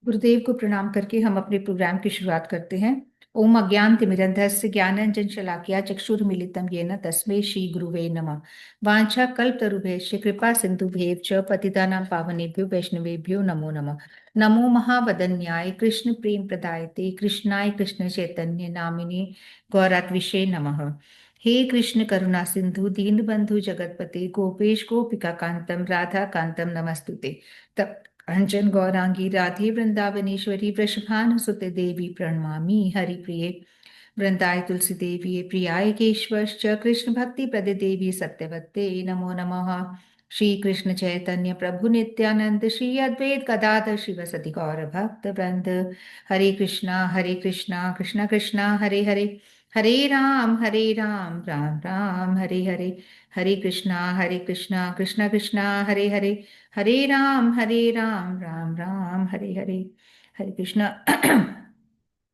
गुरुदेव को प्रणाम करके हम अपने प्रोग्राम की शुरुआत करते हैं। ओम अज्ञानतिमिरन्धस्य ज्ञानांजन शलाकया चक्षुर्मिलितं येन तस्मै श्री गुरुवे नमः। वाञ्छा कल्पतरुभ्यश्च कृपा सिन्धुभ्येव च पतितानां पावनेभ्यो वैष्णवेभ्यो नमो नमः। नमो महावदन्याय कृष्ण प्रेम प्रदायते कृष्णाय कृष्ण चैतन्य नामिने गौरात्विषे नमः। हे कृष्ण करुणा सिंधु दीनबंधु जगतपते गोपेश गोपिका कांतम राधा कांतम नमस्तुते। तब अंजन गौरांगी राधे वृंदावनेश्वरी वृषभानुसुते देवी प्रणमामि हरिप्रिये वृंदाय तुलसी देवी प्रियाय केशवश्च कृष्ण भक्ति प्रदे देवी सत्यवत्ते नमो नमः। श्री कृष्ण चैतन्य प्रभु नित्यानंद श्री अद्वैत गदाधर शिवसति गौर भक्त वृंद। हरे कृष्णा कृष्ण कृष्णा हरे हरे, हरे राम राम राम हरे हरे। हरे कृष्णा कृष्ण कृष्णा हरे हरे, हरे राम राम राम हरे हरे। हरे कृष्णा।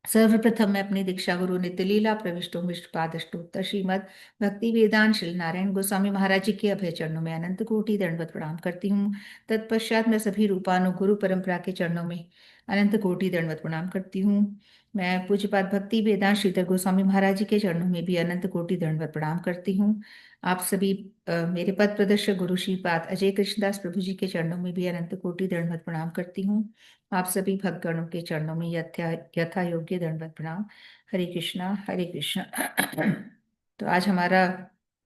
सर्वप्रथम मैं अपनी दीक्षा गुरु नित्य लीला प्रविष्टो विष्णुपाद अष्टोत्तर श्रीमद भक्ति वेदांत श्री नारायण गोस्वामी महाराज जी के अभय चरणों में अनंत कोटि दंडवत प्रणाम करती हूँ। तत्पश्चात मैं सभी रूपानु गुरु परंपरा के चरणों में अनंत कोटि दंडवत प्रणाम करती हूँ। मैं पूज्यपाद भक्ति वेदांत श्रीधर गोस्वामी महाराज जी के चरणों में भी अनंत कोटि दंडवत प्रणाम करती हूँ। आप सभी मेरे पद प्रदर्शक गुरु श्रीपाद अजय कृष्णदास प्रभु जी के चरणों में भी अनंत कोटि दंडवत प्रणाम करती हूँ। आप सभी भक्तगणों के चरणों में यथा यथा योग्य दंडवत प्रणाम। हरे कृष्णा हरे कृष्णा। तो आज हमारा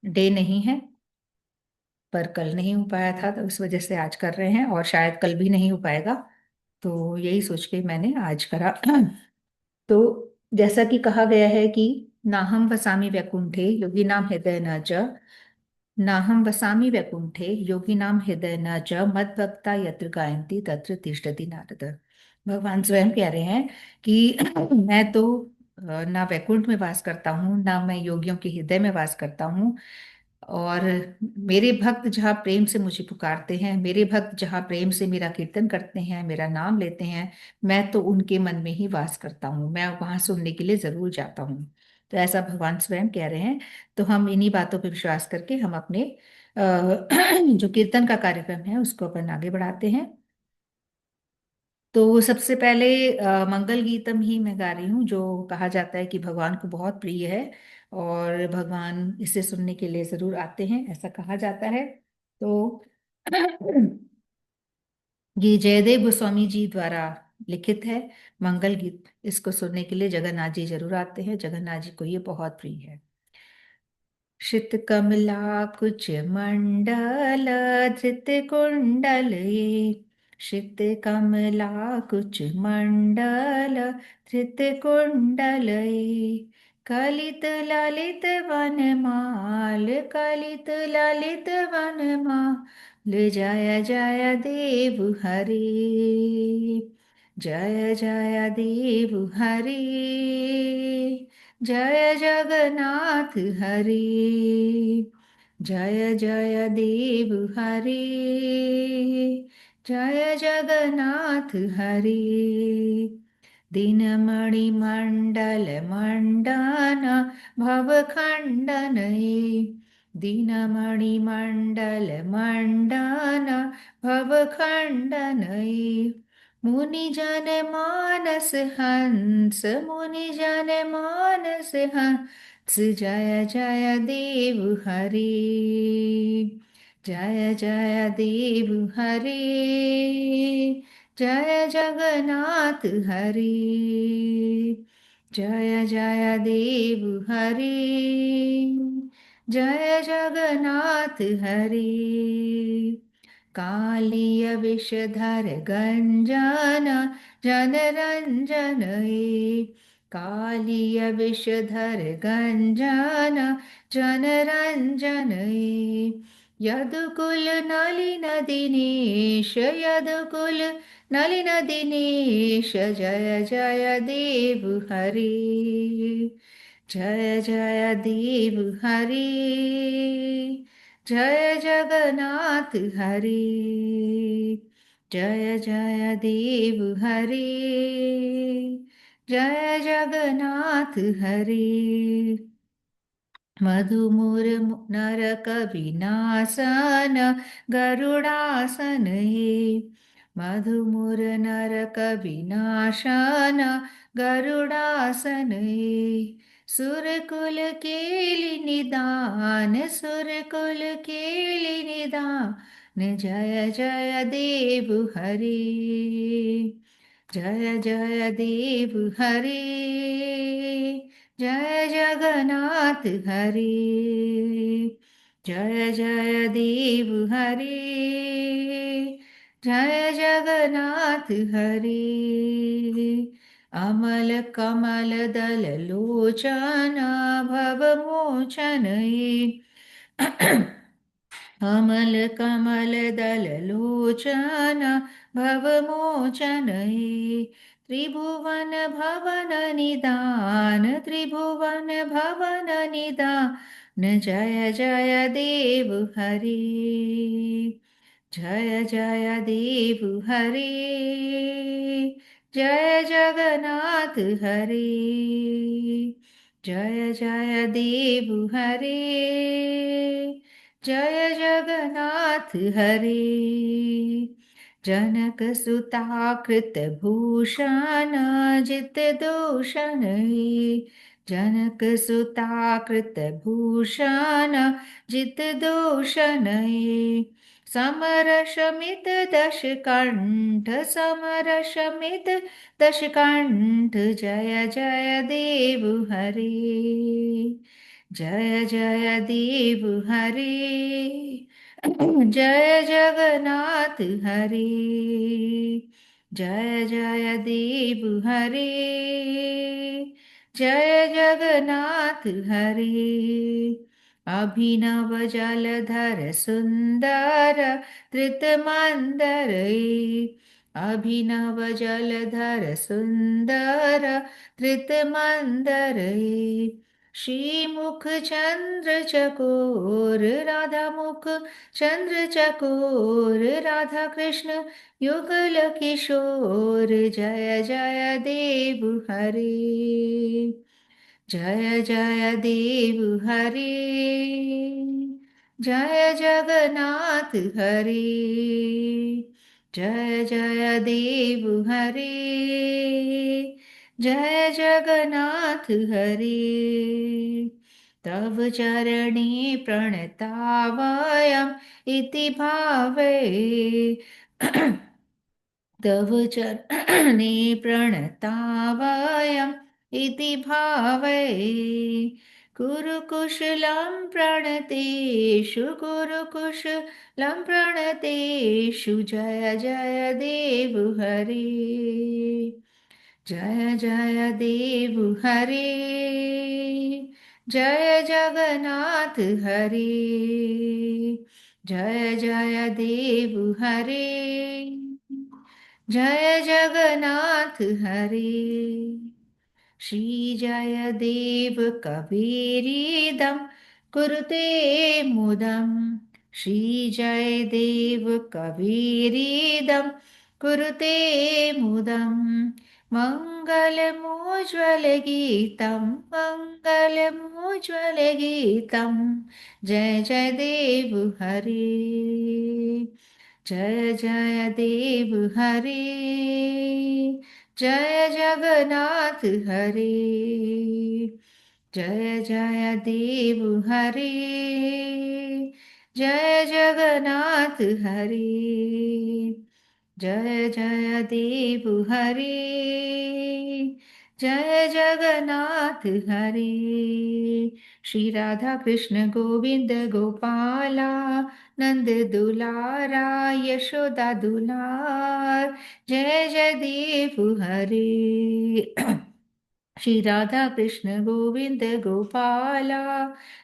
डे नहीं है, पर कल नहीं हो पाया था तो उस वजह से आज कर रहे हैं, और शायद कल भी नहीं हो पाएगा, तो यही सोच के मैंने आज करा। तो जैसा कि कहा गया है कि नाहम वसामि वैकुंठे योगिनाम हृदय न च, नाहम वसामि वैकुंठे योगिनाम हृदय न च मद्भक्ता यत्र गायन्ति तत्र तिष्ठति नारद। भगवान स्वयं कह रहे हैं कि मैं तो ना वैकुंठ में वास करता हूँ, ना मैं योगियों के हृदय में वास करता हूँ, और मेरे भक्त जहाँ प्रेम से मुझे पुकारते हैं, मेरे भक्त जहाँ प्रेम से मेरा कीर्तन करते हैं, मेरा नाम लेते हैं, मैं तो उनके मन में ही वास करता हूँ, मैं वहां सुनने के लिए जरूर जाता हूँ। तो ऐसा भगवान स्वयं कह रहे हैं। तो हम इन्हीं बातों पर विश्वास करके हम अपने जो कीर्तन का कार्यक्रम है उसको अपन आगे बढ़ाते हैं। तो सबसे पहले मंगल गीतम ही मैं गा रही हूँ, जो कहा जाता है कि भगवान को बहुत प्रिय है और भगवान इसे सुनने के लिए जरूर आते हैं, ऐसा कहा जाता है। तो ये जयदेव गोस्वामी जी द्वारा लिखित है मंगल गीत। इसको सुनने के लिए जगन्नाथ जी जरूर आते हैं, जगन्नाथ जी को ये बहुत प्रिय है। श्रित कमला कुच मंडल धृत कुंडल ये, श्रित कमला कुच मंडल धृत कुंडल ये, कलित ललित वनमाल कलित ललित वनमाल जय जय देव हरे, जय जय देव हरे, जय जगन्नाथ हरे, जय जय देव हरे, जय जगन्नाथ हरे। दीनमणि मंडल मंडन भव खंडन ये, दीनमणि मंडल मंडन भव खंडन ये, मुनि जन मानस हंस मुनि जन मानस हंस जय जय देव हरे, जय जय देव हरे, जय जगन्नाथ हरे, जय जय देव हरे, जय जगन्नाथ हरे। कालिय विषधर गंजन जनरंजन ये, कालिय विषधर गंजन जनरंजन ये, यदुकुल नलिन दिनेश यदुकुल नलिन दिनेश जय जय देव हरे, जय जय देव हरे, जय जगन्नाथ हरे, जय जय देव हरे, जय जगन्नाथ हरे। मधुमुर नरक विनाशन गरुड़ासन ये, मधुमुर नरक विनाशन गरुड़ासन सुरकुल केलि निदान सुरकुल केलि निदान जय जय देव हरि जय जय देव हरि जय जगन्नाथ हरि जय जय देव हरि जय जगन्नाथ हरि अमल कमल दल लोचन भव मोचन कमल कमल दल लोचन भव मोचन त्रिभुवन भवन निदान त्रिभुवन भवन निदान जय जय देव हरि जय जय देव हरि जय जगन्नाथ हरि जय जय देव हरि जय जगन्नाथ हरि जनक सुता कृत भूषण जित दूषण जनक सुता कृत भूषण जित दूषण समर शमित दश कंठ समर शमित दश कंठ जय जय देव हरि जय जय देव हरि जय जगन्नाथ हरि जय जय देव हरि जय जगन्नाथ हरि अभिनव जलधर सुंदर धृत मंदर अभिनव जलधर सुंदर धृत मंदर श्रीमुख चंद्र चकोर राधा मुख चंद्र चकोर राधा कृष्ण युगल किशोर जय जय देव हरि जय जय देव हरि जय जगन्नाथ हरि जय जय देव हरि जय जगन्नाथ हरि तव चरणे प्रणतावयम् इति भावे तव चरणे प्रणतावयम् इति भावे कुरुकुशलं प्रणतेषु कुरुकुशलं प्रणतेषु जय जय देव हरि जय जय देव हरि जय जगन्नाथ हरि जय जय देव हरि जय जगन्नाथ हरि श्री जय देव कबीरिदं कुरुते मुदं श्री जय देव कबीरिदं कुरुते मुदं मङ्गलमोज्ज्वलगीतं मङ्गलमोज्ज्वलगीतं जय जय देव हरि जय जय देव हरि जय जगन्नाथ हरि जय जय देव हरि जय जगन्नाथ हरि जय जय देव हरि जय जगन्नाथ हरि श्री राधा कृष्ण गोविंद गोपाला नंद दुलारा यशोदा दुलार जय जय देव हरि श्री राधा कृष्ण गोविंद गोपाला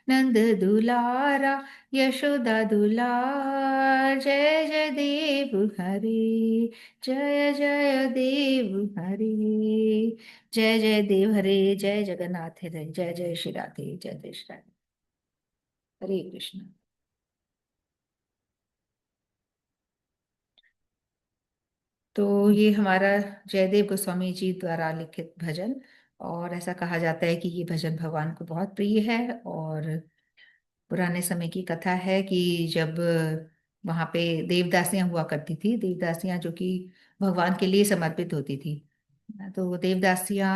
नंद दुलारा यशोदा दुलार जय जय देव हरि जय जय देव हरि जय जय देव हरे जय जगन्नाथ हरे जय जय श्री राधे जय जय श्री राधे हरे कृष्ण। तो ये हमारा जयदेव गोस्वामी जी द्वारा लिखित भजन और ऐसा कहा जाता है कि ये भजन भगवान को बहुत प्रिय है। और पुराने समय की कथा है कि जब वहां पे देवदासियां हुआ करती थी, देवदासियां जो कि भगवान के लिए समर्पित होती थी। तो देवदासियां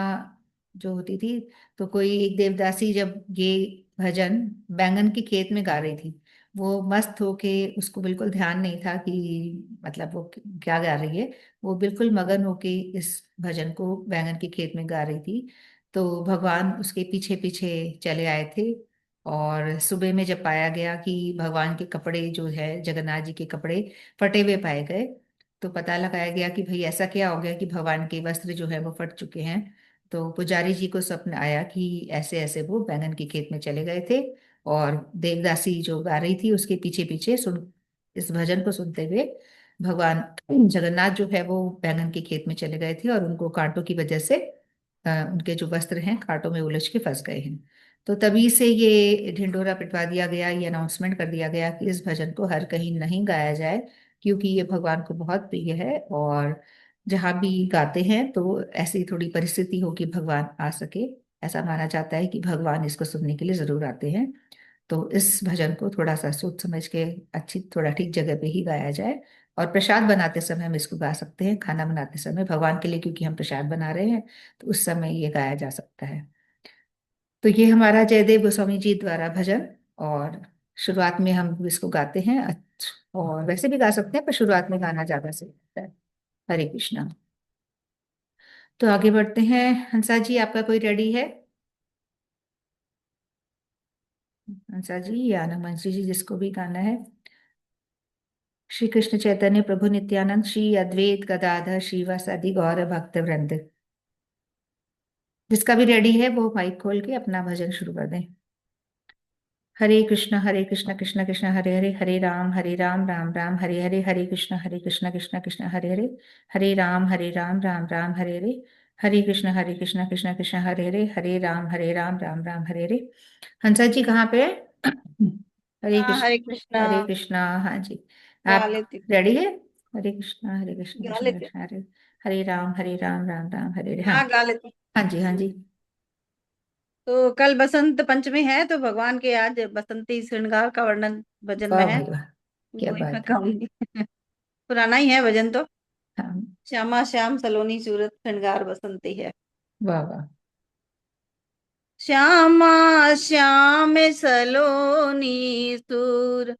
जो होती थी, तो कोई एक देवदासी जब ये भजन बैंगन के खेत में गा रही थी, वो मस्त होके, उसको बिल्कुल ध्यान नहीं था कि मतलब वो क्या गा रही है, वो बिल्कुल मगन होके इस भजन को बैंगन के खेत में गा रही थी। तो भगवान उसके पीछे पीछे चले आए थे, और सुबह में जब पाया गया कि भगवान के कपड़े जो है, जगन्नाथ जी के कपड़े फटे हुए पाए गए, तो पता लगाया गया कि भाई ऐसा क्या हो गया कि भगवान के वस्त्र जो है वो फट चुके हैं। तो पुजारी जी को स्वप्न आया कि ऐसे ऐसे वो बैंगन के खेत में चले गए थे, और देवदासी जो गा रही थी उसके पीछे पीछे सुन इस भजन को सुनते हुए भगवान जगन्नाथ जो है वो बैंगन के खेत में चले गए थे, और उनको कांटों की वजह से उनके जो वस्त्र हैं कांटों में उलझ के फंस गए हैं। तो तभी से ये ढिंडोरा पिटवा दिया गया, ये अनाउंसमेंट कर दिया गया कि इस भजन को हर कहीं नहीं गाया जाए, क्योंकि ये भगवान को बहुत प्रिय है, और जहाँ भी गाते हैं तो ऐसी थोड़ी परिस्थिति हो कि भगवान आ सके। ऐसा माना जाता है कि भगवान इसको सुनने के लिए जरूर आते हैं। तो इस भजन को थोड़ा सा सोच समझ के, अच्छी थोड़ा ठीक जगह पे ही गाया जाए। और प्रसाद बनाते समय हम इसको गा सकते हैं, खाना बनाते समय भगवान के लिए, क्योंकि हम प्रसाद बना रहे हैं, तो उस समय ये गाया जा सकता है। तो ये हमारा जयदेव गोस्वामी जी द्वारा भजन, और शुरुआत में हम इसको गाते हैं। और वैसे भी गा सकते हैं, पर शुरुआत में गाना ज्यादा सही लगता है। हरे कृष्णा। तो आगे बढ़ते हैं। हंसा जी, आपका कोई रेडी है? हंसा जी या नमन जी, जिसको भी गाना है। श्री कृष्ण चैतन्य प्रभु नित्यानंद, श्री अद्वैत गदाधर श्रीवासादि गौर भक्त वृंद। जिसका भी रेडी है वो माइक खोल के अपना भजन शुरू कर दें। हरे कृष्ण कृष्ण कृष्ण हरे हरे, हरे राम राम राम हरे हरे, हरे कृष्ण कृष्ण कृष्ण हरे हरे, हरे राम राम हरे हरे, हरे कृष्ण कृष्ण कृष्ण हरे हरे, हरे राम राम हरे हरे। हंसा जी कहाँ पे है? हरे हाँ, कृष्ण। हरे कृष्णा। हरे कृष्णा, हाँ जी। गा आप लेती हूँ। रेडी है? हरे कृष्ण गा कृष्ण लेती हूँ। कृष्ण हरे, हरे राम राम हरे हरे। हाँ। हाँ, गा लेती हूँ। हाँ जी, हाँ जी। तो कल बसंत पंचमी है, तो भगवान के आज बसंती श्रृंगार का वर्णन भजन में वाह है। भाई वाह, क्या वही मैं बात है। गाऊंगी। पुराना ही है भजन तो। हाँ। श्यामा श्याम सलोनी सूरत श्रृंगार बसंती है। वाह वाह। श्यामा श्याम सलोनी सूर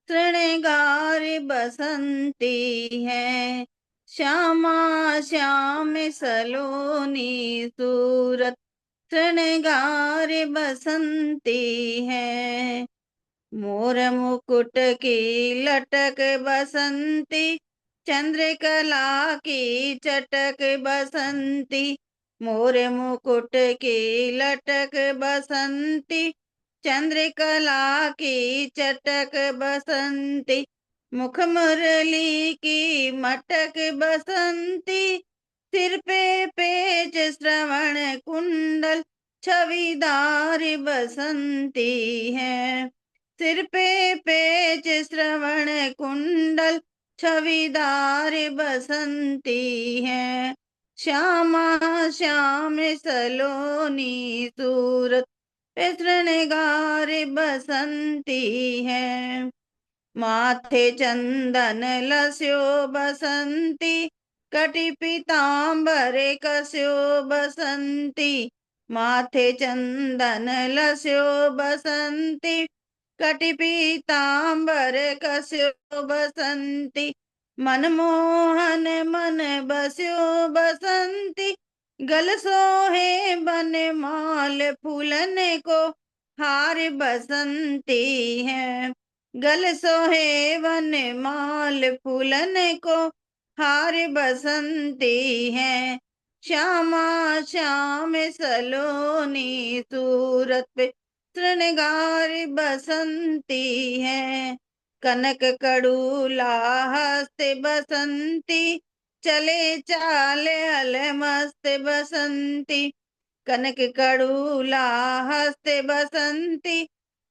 श्रृंगार बसंती है। श्यामा श्याम सलोनी सूरत श्रृंगार बसंती है। मोर मुकुट की लटक बसंती, चंद्रकला की चटक बसंती। मोर मुकुट की लटक बसंती, चंद्रकला की चटक बसंती। मुख मुरली की मटक बसंती, सिर पे पेच श्रवण कुंडल छविदार बसंती है। सिर पे पेच श्रवण कुंडल छविदार बसंती है। श्यामा श्याम सलोनी सूरत पे श्रृंगार बसंती है। माथे चंदन लस्यो बसंती, कटि पीतांबर कस्यो बसंती। माथे चंदन लस्यो बसंती, कटि पीतांबर कस्यो बसंती। मनमोहन मन बस्यो बसंती, गल सोहे बन माल फूलन को हार बसंती है। गल सोहे वन माल फूलन को हार बसंती है। श्यामा श्याम सलोनी सूरत पे श्रृंगार बसंती है। कनक कड़ूला हस्त बसंती, चले चाले अल मस्त बसंती। कनक कड़ूला हस्त बसंती,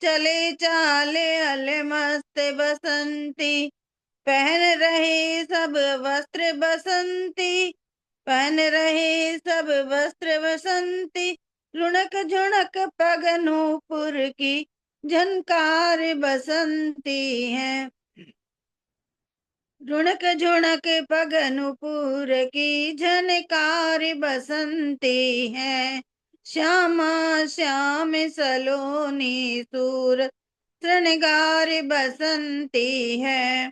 चले चाले अल मस्त बसंती। पहन रहे सब वस्त्र बसंती, पहन रहे सब वस्त्र बसंती। रुणक झुणक पग नूपुर की झनकार बसंती है। रुणक झुणक पग नुपुर की झनकार बसंती है। श्यामा श्याम सलोनी सूर श्रृंगार बसंती है।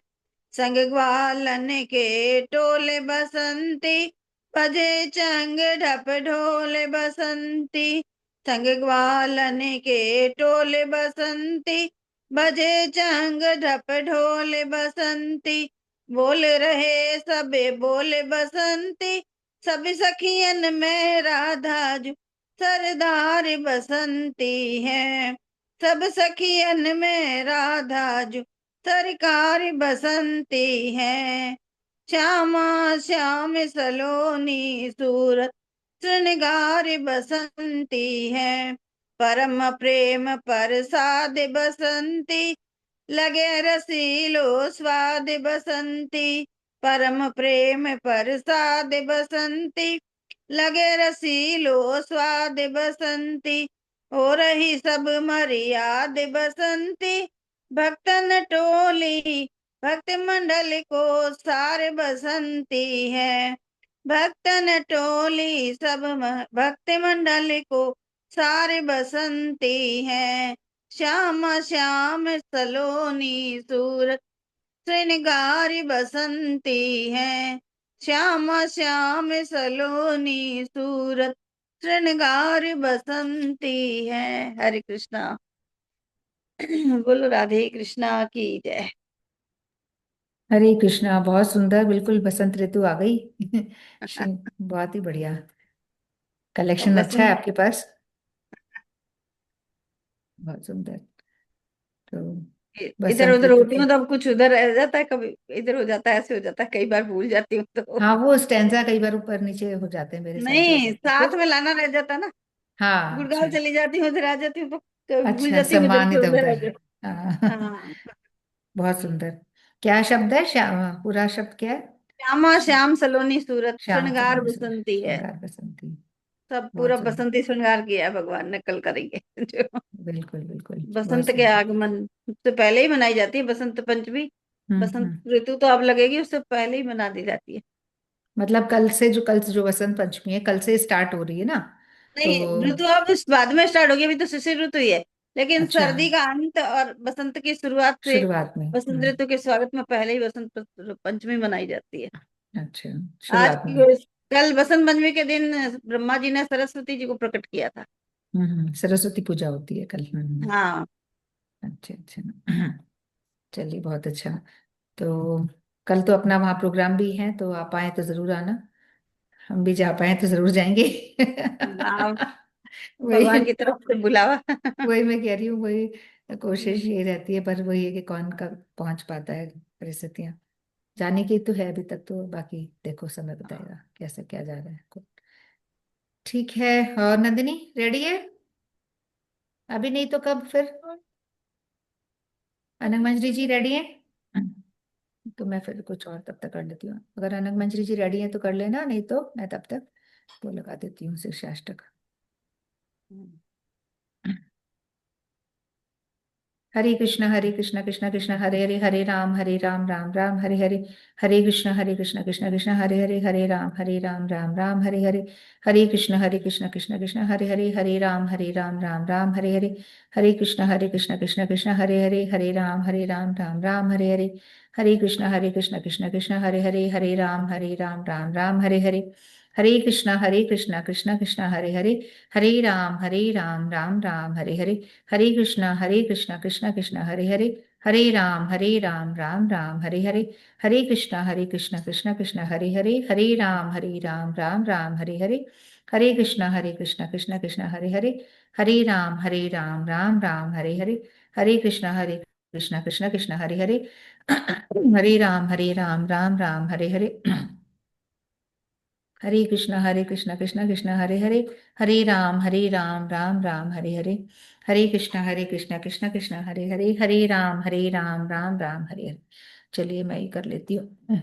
संग ग्वालन के टोले बसंती बजे चंग ढप ढोल बसंती। संग ग्वालन के टोले बसंती बजे चंग ढप ढोल बसंती। बोल रहे सबे बोल बसंती सब सखियन में राधा जो सरदार बसंती है। सब सखियन में राधा जो सरकार बसंती है। श्यामा श्याम सलोनी सूरत श्रृंगार बसंती है। परम प्रेम प्रसाद बसंती लगे रसीलो स्वाद बसंती। परम प्रेम प्रसाद बसंती लगे रसीलो स्वाद बसंती। हो रही सब मर्याद बसंती भक्तन टोली भक्त मंडल को सार बसंती है। भक्तन टोली सब भक्त मंडल को सारे बसंती है। श्याम श्याम सलोनी सूरत श्रृंगार बसंती है। श्याम श्याम सलोनी सूरत श्रृंगार बसंती है। हरे कृष्णा। बोलो राधे कृष्णा की जय। हरे कृष्णा, बहुत सुंदर, बिल्कुल बसंत ऋतु आ गई। बहुत ही बढ़िया, कलेक्शन अच्छा है बसंत आपके पास, बहुत सुंदर। तो इधर बसंत उधर ऋतु होती के, हूँ तो अब कुछ उधर रह जाता है, कभी इधर हो जाता है, ऐसे हो जाता है, कई बार भूल जाती हूँ तो। हाँ वो स्टैंजा कई बार ऊपर नीचे हो जाते हैं, मेरे साथ भी हो नहीं, जाते हैं तो। साथ में लाना रह जाता है ना। हाँ गुड़गांव अच्छा। चली जाती हूँ, उधर आ जाती हूँ तो कभी भूल अच्छा, जाती हूँ इधर सम्मान से इधर उधर उधर आ है। जाती। हाँ। हाँ। बहुत सुंदर। क्या शब्द है, पूरा शब्द क्या है? श्यामा श्याम सलोनी सूरत श्याम श्रृंगार सलोनी सूरज बसंती है। श्रृंगार बसंती। सब पूरा बहुत सुंदर। बसंती श्रृंगार किया है भगवान ने, कल करेंगे जो बिल्कुल बिल्कुल, बहुत बसंत के सुंदर। आगमन से पहले ही मनाई जाती है बसंत पंचमी। बसंत हम्म। ऋतु तो अब लगेगी, उससे पहले ही मना दी जाती है। मतलब कल से जो बसंत पंचमी है, कल से स्टार्ट हो रही है ना? तो नहीं, ऋतु अब इस बाद में स्टार्ट होगी, अभी तो शिशिर ऋतु ही है। लेकिन अच्छा, सर्दी का अंत और बसंत की शुरुआत से शुरुआत में। बसंत ऋतु के स्वागत में पहले ही बसंत पंचमी मनाई जाती है। अच्छा, आज शुरुआत में। कल बसंत पंचमी के दिन ब्रह्मा जी ने सरस्वती जी को प्रकट किया था। सरस्वती पूजा होती है कल। हाँ। अच्छा अच्छा। चलिए बहुत अच्छा। तो कल तो अपना वहाँ प्रोग्राम भी है, तो आप आए तो जरूर आना, हम भी जा पाए तो जरूर जाएंगे। हाँ, वही भगवान की तरफ से बुलावा। वही मैं कह रही हूँ, वही कोशिश हम्म, ये रहती है, पर वही है कि कौन कब पहुंच पाता है, परिस्थितियां जाने की तो है अभी तक, तो बाकी देखो समय बताएगा कैसे क्या जा रहा है। ठीक है। और नंदिनी रेडी है? अभी नहीं तो कब फिर? अनंग मंजरी जी रेडी है? तो मैं फिर कुछ और तब तक कर लेती हूँ, अगर अनंग मंजरी जी रेडी है तो कर लेना, नहीं तो मैं तब तक वो लगा देती हूँ शीर्षाष्टक। हम्म। हरे कृष्णा कृष्णा कृष्णा हरे हरे, हरे राम राम राम हरे हरे, हरे कृष्णा कृष्णा कृष्णा हरे राम राम हरे हरे, हरे कृष्णा कृष्णा कृष्णा हरे राम राम राम हरे हरे, हरे कृष्णा कृष्णा कृष्णा हरे राम राम राम हरे हरे, हरे कृष्णा कृष्णा कृष्णा हरे राम राम हरे हरे, हरे कृष्णा कृष्णा कृष्णा हरे राम राम हरे हरे, हरे कृष्णा कृष्णा कृष्णा हरे राम राम हरे हरे, हरे कृष्णा कृष्णा कृष्णा हरे राम राम हरे हरे, हरे कृष्णा कृष्णा कृष्णा हरे राम राम हरे हरे, हरे कृष्णा कृष्णा कृष्णा हरे राम राम हरे हरे, हरे कृष्णा कृष्णा कृष्णा हरे राम राम हरे हरे, हरे कृष्णा कृष्णा कृष्णा हरे राम राम हरे हरे। चलिए मैं ये कर लेती हूँ।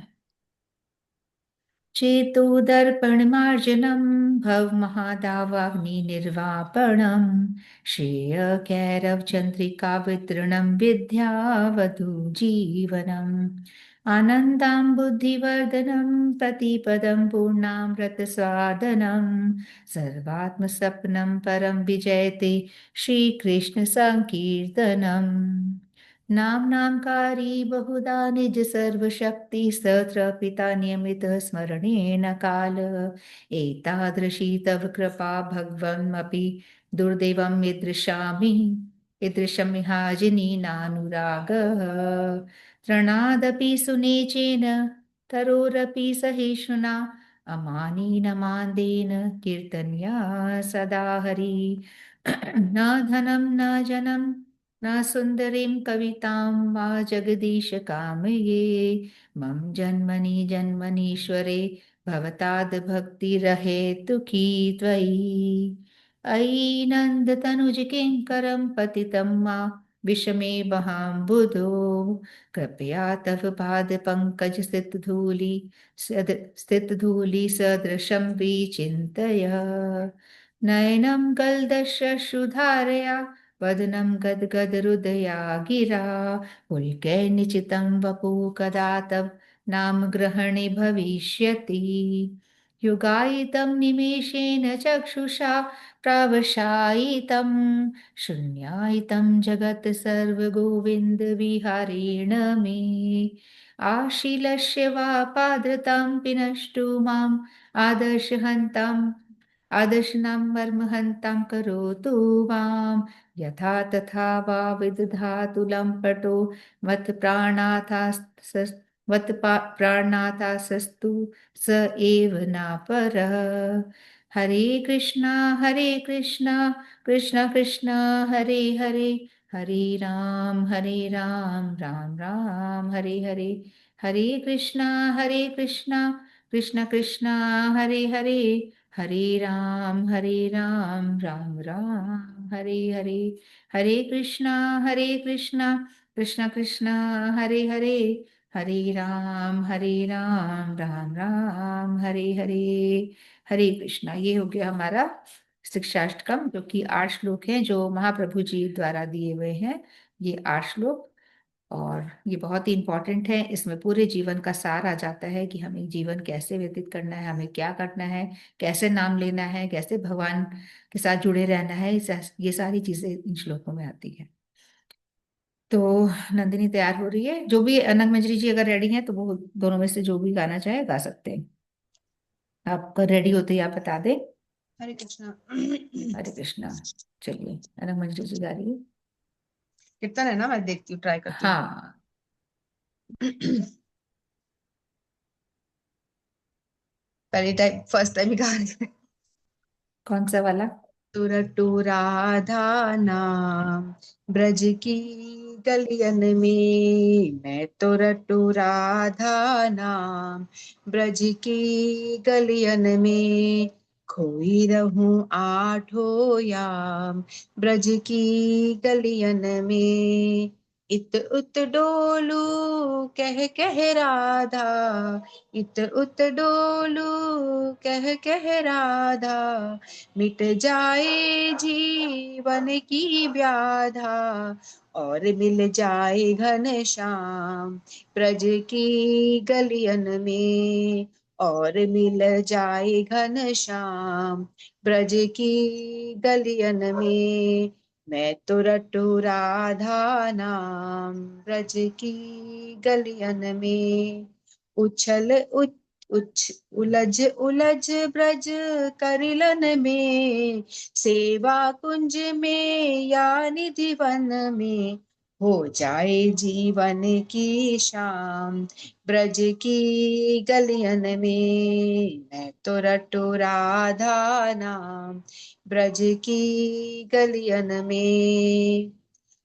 चेतो दर्पण मार्जनम, भव महादावाग्नि निर्वापणम, श्रेय कैरव चंद्रिका वितरणम विद्यावधु जीवनम, आनन्दां बुद्धिवर्धनं प्रतिपदं पूर्णामृतस्वादनं सर्वात्मसपनं परं विजयते श्रीकृष्णसङ्कीर्तनम् नाम्नांकारी बहुधा निज सर्वशक्ति स्तोत्र पिता नियमितः स्मरणेन काल एतादृशी तव कृपा भगवन्मपि दुर्दैवं ईदृशमिहाजिनी नानुरागः तृणादपि सुनेचेन तरोरपि सहिष्णुना अमानेन मान्देन कीर्तन्या सदा हरि न धनं न जनं न सुन्दरीं कवितां वा जगदीश कामये मम जन्मनि जन्मनीश्वरे भवताद्भक्तिरहेतुकी त्वयि अयि नन्दतनुजकिङ्करं पतितं मा विषमे महाम्बुधो कृपया तव पादपङ्कज स्थितधूलि सदृशं विचिन्तय नयनं गलदश्रुधारया वदनं गद्गदहृदया गिरा पुलकैर्निचितं वपुः कदा तव नाम ग्रहणे भविष्यति युगायितं निमेषेण चक्षुषा प्रावशायितं शून्यायितं जगत् सर्वगोविन्दविहारेण मे आशीलस्य वा पादतां पिनष्टु माम् आदर्शनां मर्महन्तां करोतु वां यथा तथा वा विदधातु लम्पटो मत्प्राणाथासस्तु स एव न परः हरे कृष्णा कृष्ण कृष्ण हरे हरे हरे राम राम राम हरे हरे हरे कृष्णा कृष्ण कृष्ण हरे हरे हरे राम राम राम हरे हरे हरे कृष्णा कृष्ण कृष्ण हरे राम राम राम हरे कृष्णा। ये हो गया हमारा शिक्षाष्टकम, जो कि 8 श्लोक हैं जो महाप्रभु जी द्वारा दिए हुए हैं। ये 8 श्लोक, और ये बहुत ही इंपॉर्टेंट है। इसमें पूरे जीवन का सार आ जाता है कि हमें जीवन कैसे व्यतीत करना है, हमें क्या करना है, कैसे नाम लेना है, कैसे भगवान के साथ जुड़े रहना है। ये सारी चीजें इन श्लोकों में आती है। तो नंदिनी तैयार हो रही है। जो भी अनंग मंजरी जी अगर रेडी हैं तो वो दोनों में से जो भी गाना चाहे गा सकते हैं। आपका रेडी होते ही आप बता दें। हरे कृष्णा। हरे कृष्णा। चलिए, अनंग मंजरी जी गा रही है। कीर्तन है ना, मैं देखती हूँ, ट्राई करती हूँ। हाँ। पहली टाइम, फर्स्ट टाइम ही गा रही हूँ। कौन सा वाला? तुरटु राधा नाम ब्रज की गलियन में, मैं तुरटु राधा नाम ब्रज की गलियन में, खोई रहूं आठों याम ब्रज की गलियन में, इत उत डोलू कह राधा, इत उत डोलू कह राधा, मिट जाए जीवन की व्याधा, और मिल जाए घन श्याम ब्रज की गलियन में, और मिल जाए घन श्याम ब्रज की गलियन में, मैं तो रटू राधा नाम ब्रज की गलियन में, उछल उलझ उलझ ब्रज करिलन में, सेवा कुंज में या निधि वन में, हो जाए जीवन की शाम ब्रज की गलियन में, मैं तो रटू राधा नाम ब्रज की गलियन में,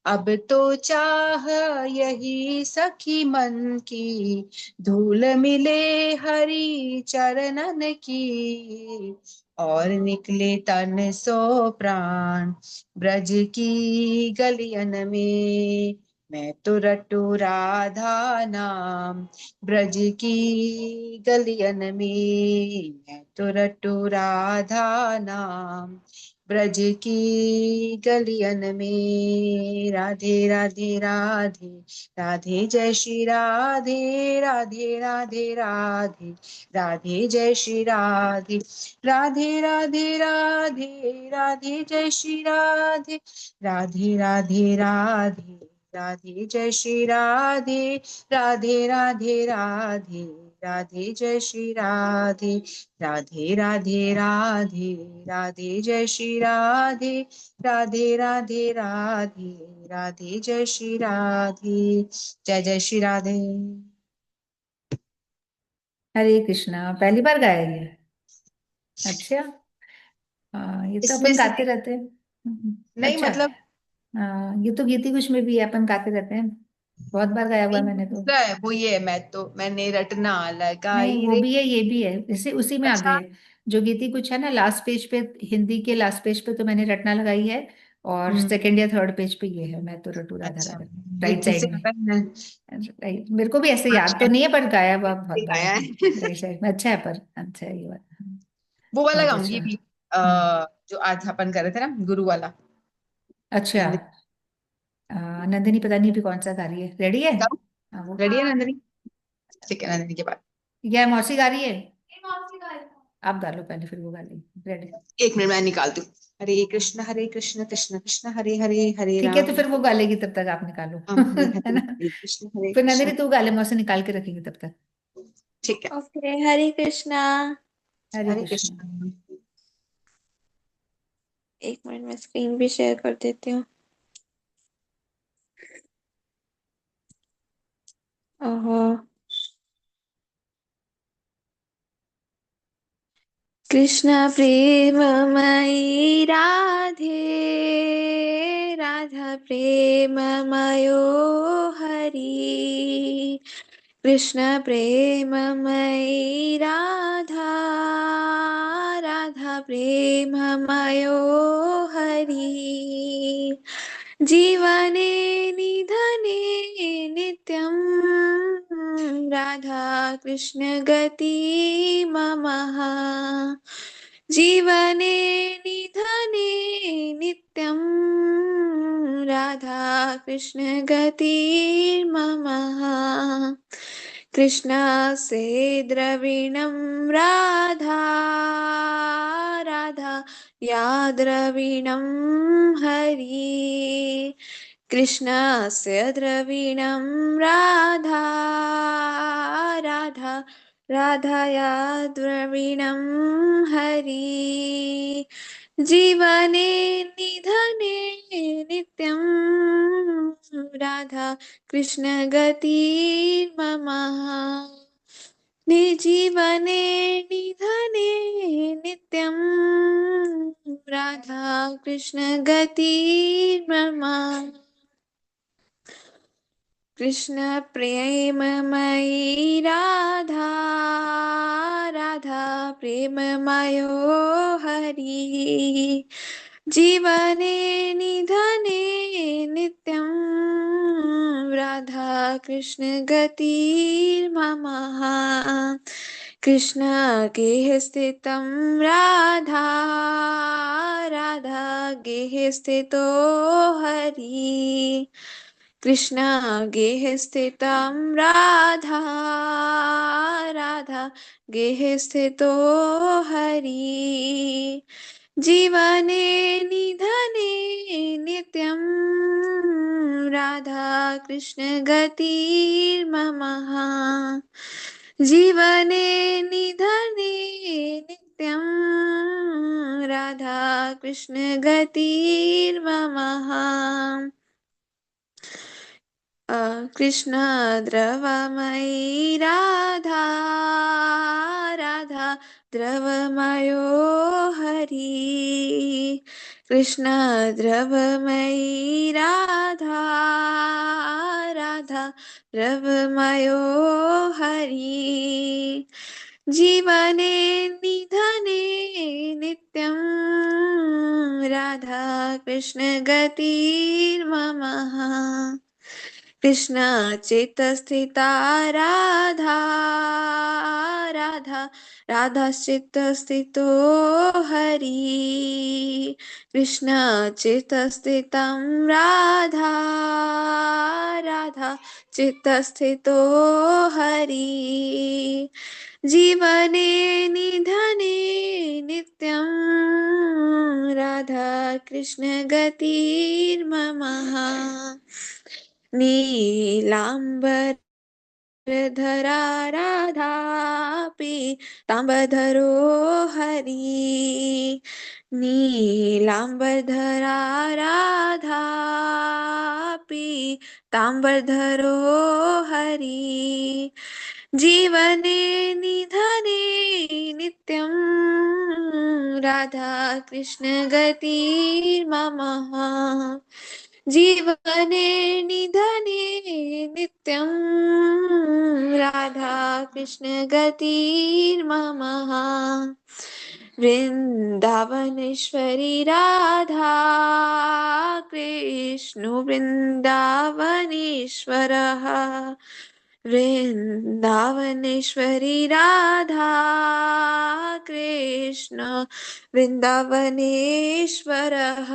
अब तो चाह यही सखी मन की, धूल मिले हरि चरणन की, और निकले तन सो प्राण ब्रज की गलियन में, मैं तो रटू राधा नाम ब्रज की गलियन में, मैं तो रटू राधा नाम ब्रज की गलियन में राधे राधे राधे, राधे जय श्री राधे, राधे राधे राधे, राधे जय श्री राधे, राधे राधे राधे, राधे जय श्री राधे, राधे राधे राधे, राधे जय श्री राधे, राधे राधे राधे, राधे जय श्री राधे, राधे राधे राधे, राधे जय श्री राधे, राधे राधे राधे, राधे जय श्री राधे। जय जय श्री राधे। हरे कृष्णा, पहली बार गाया ये? अच्छा। हाँ, ये तो इसमें अपन से गाते रहते हैं। नहीं अच्छा। मतलब हाँ, ये तो गीति कुछ में भी है, अपन गाते रहते हैं। बहुत बार गाया हुआ है नहीं, मैंने तो। दूसरा है वो, ये है मैंने रटना नहीं, लगाई वो रे। भी है, ये भी है, इसी उसी में आगे अच्छा। है। जो गीति कुछ है ना, लास्ट पेज पे, हिंदी के लास्ट पेज पे तो मैंने रटना लगाई है। और हम्म। सेकंड या थर्ड पेज पे ये है, मैं तो रटू राधा अच्छा, राधा। राइट बुद्धि से साइड में। अपन ने राइट, मेरे को भी ऐसे याद तो शायद नहीं है, पर गाया हुआ बहुत बार गाया है। है। राइट साइड में अच्छा है, पर अच्छा है ये बात। वो वाला बहुत अच्छा। गाऊंगी भी। हम्म। जो आज अपन कर रहे थे ना, गुरु वाला। अच्छा। नंदिनी नंदिनी पता नहीं अभी कौन सा गा रही है, रेडी है? गाओ। हाँ, वो। रेडी है नंदिनी? ठीक है, नंदिनी के बाद। या मौसी गा रही है? आप गा लो पहले, फिर वो गा लेगी। रेडी? एक मिनट मैं निकालती हूँ। हरे कृष्ण कृष्ण कृष्ण हरे हरे, हरे ठीक है, तो राम फिर वो गा लेगी, तब तक आप निकालो। राम हरे है हरे, ना? हरे कृष्ण हरे फिर कृष्ण। नंदिनी तू गा ले, मौसी निकाल के रखेंगे तब तक। ठीक है। ओके, हरे कृष्णा। हरे हरे कृष्ण। कृष्ण। एक मिनट में स्क्रीन भी शेयर कर देती हूँ। ओहो। कृष्ण प्रेममयी राधे, राधा प्रेममयो हरि। कृष्ण प्रेममयी राधा, राधा प्रेममयो हरि। जीवने निधने नित्यं, राधा कृष्ण गति ममः। जीवने निधने नित्यं, राधा कृष्ण गतिर्ममः। कृष्णस्य द्रविणं राधा, राधा या द्रविणं हरि। कृष्णस्य द्रविणं राधा, राधा राधाया द्रविणं हरि। जीवने निधने नित्यं, राधा कृष्ण गतिर्ममः। जीवने निधने नित्यं, राधा कृष्ण गतिर्ममः। कृष्ण प्रेममयी राधा, राधा प्रेममयो हरि। जीवने निधने नित्यं, राधा कृष्ण गतिर्ममः। कृष्ण गेह स्थितं राधा, राधा गेह स्थितो हरि। कृष्ण गेह स्थितं राधा, राधा गेह स्थितो हरि। जीवने निधने नित्यं, राधा कृष्ण गतिर्ममः। जीवने निधने नित्यं, राधा कृष्ण गतिर्ममः। कृष्ण द्रवमयी राधा, राधा द्रवमयो हरि। कृष्ण द्रवमयी राधा, राधा द्रवमयो हरि। जीवने निधने नित्यं, राधा कृष्ण गतिर्ममः। कृष्ण चित्तस्थिता राधा राधा राधाश्चित्तस्थितो हरि कृष्ण चित्तस्थितं राधा राधा चित्तस्थितो हरि जीवने निधने नित्यं राधा कृष्ण गतिर्ममः नीलाम्बर धरा राधापि ताम्बधरो हरि नीलाम्बरधरा राधापि ताम्बरधरो हरि जीवने निधने नित्यं राधा कृष्ण गतिर्ममः जीवने निधने नित्यं राधा कृष्ण गतिर्ममः वृन्दावनेश्वरी राधा कृष्णो वृन्दावनेश्वरः वृन्दावनेश्वरी राधा कृष्ण वृन्दावनेश्वरः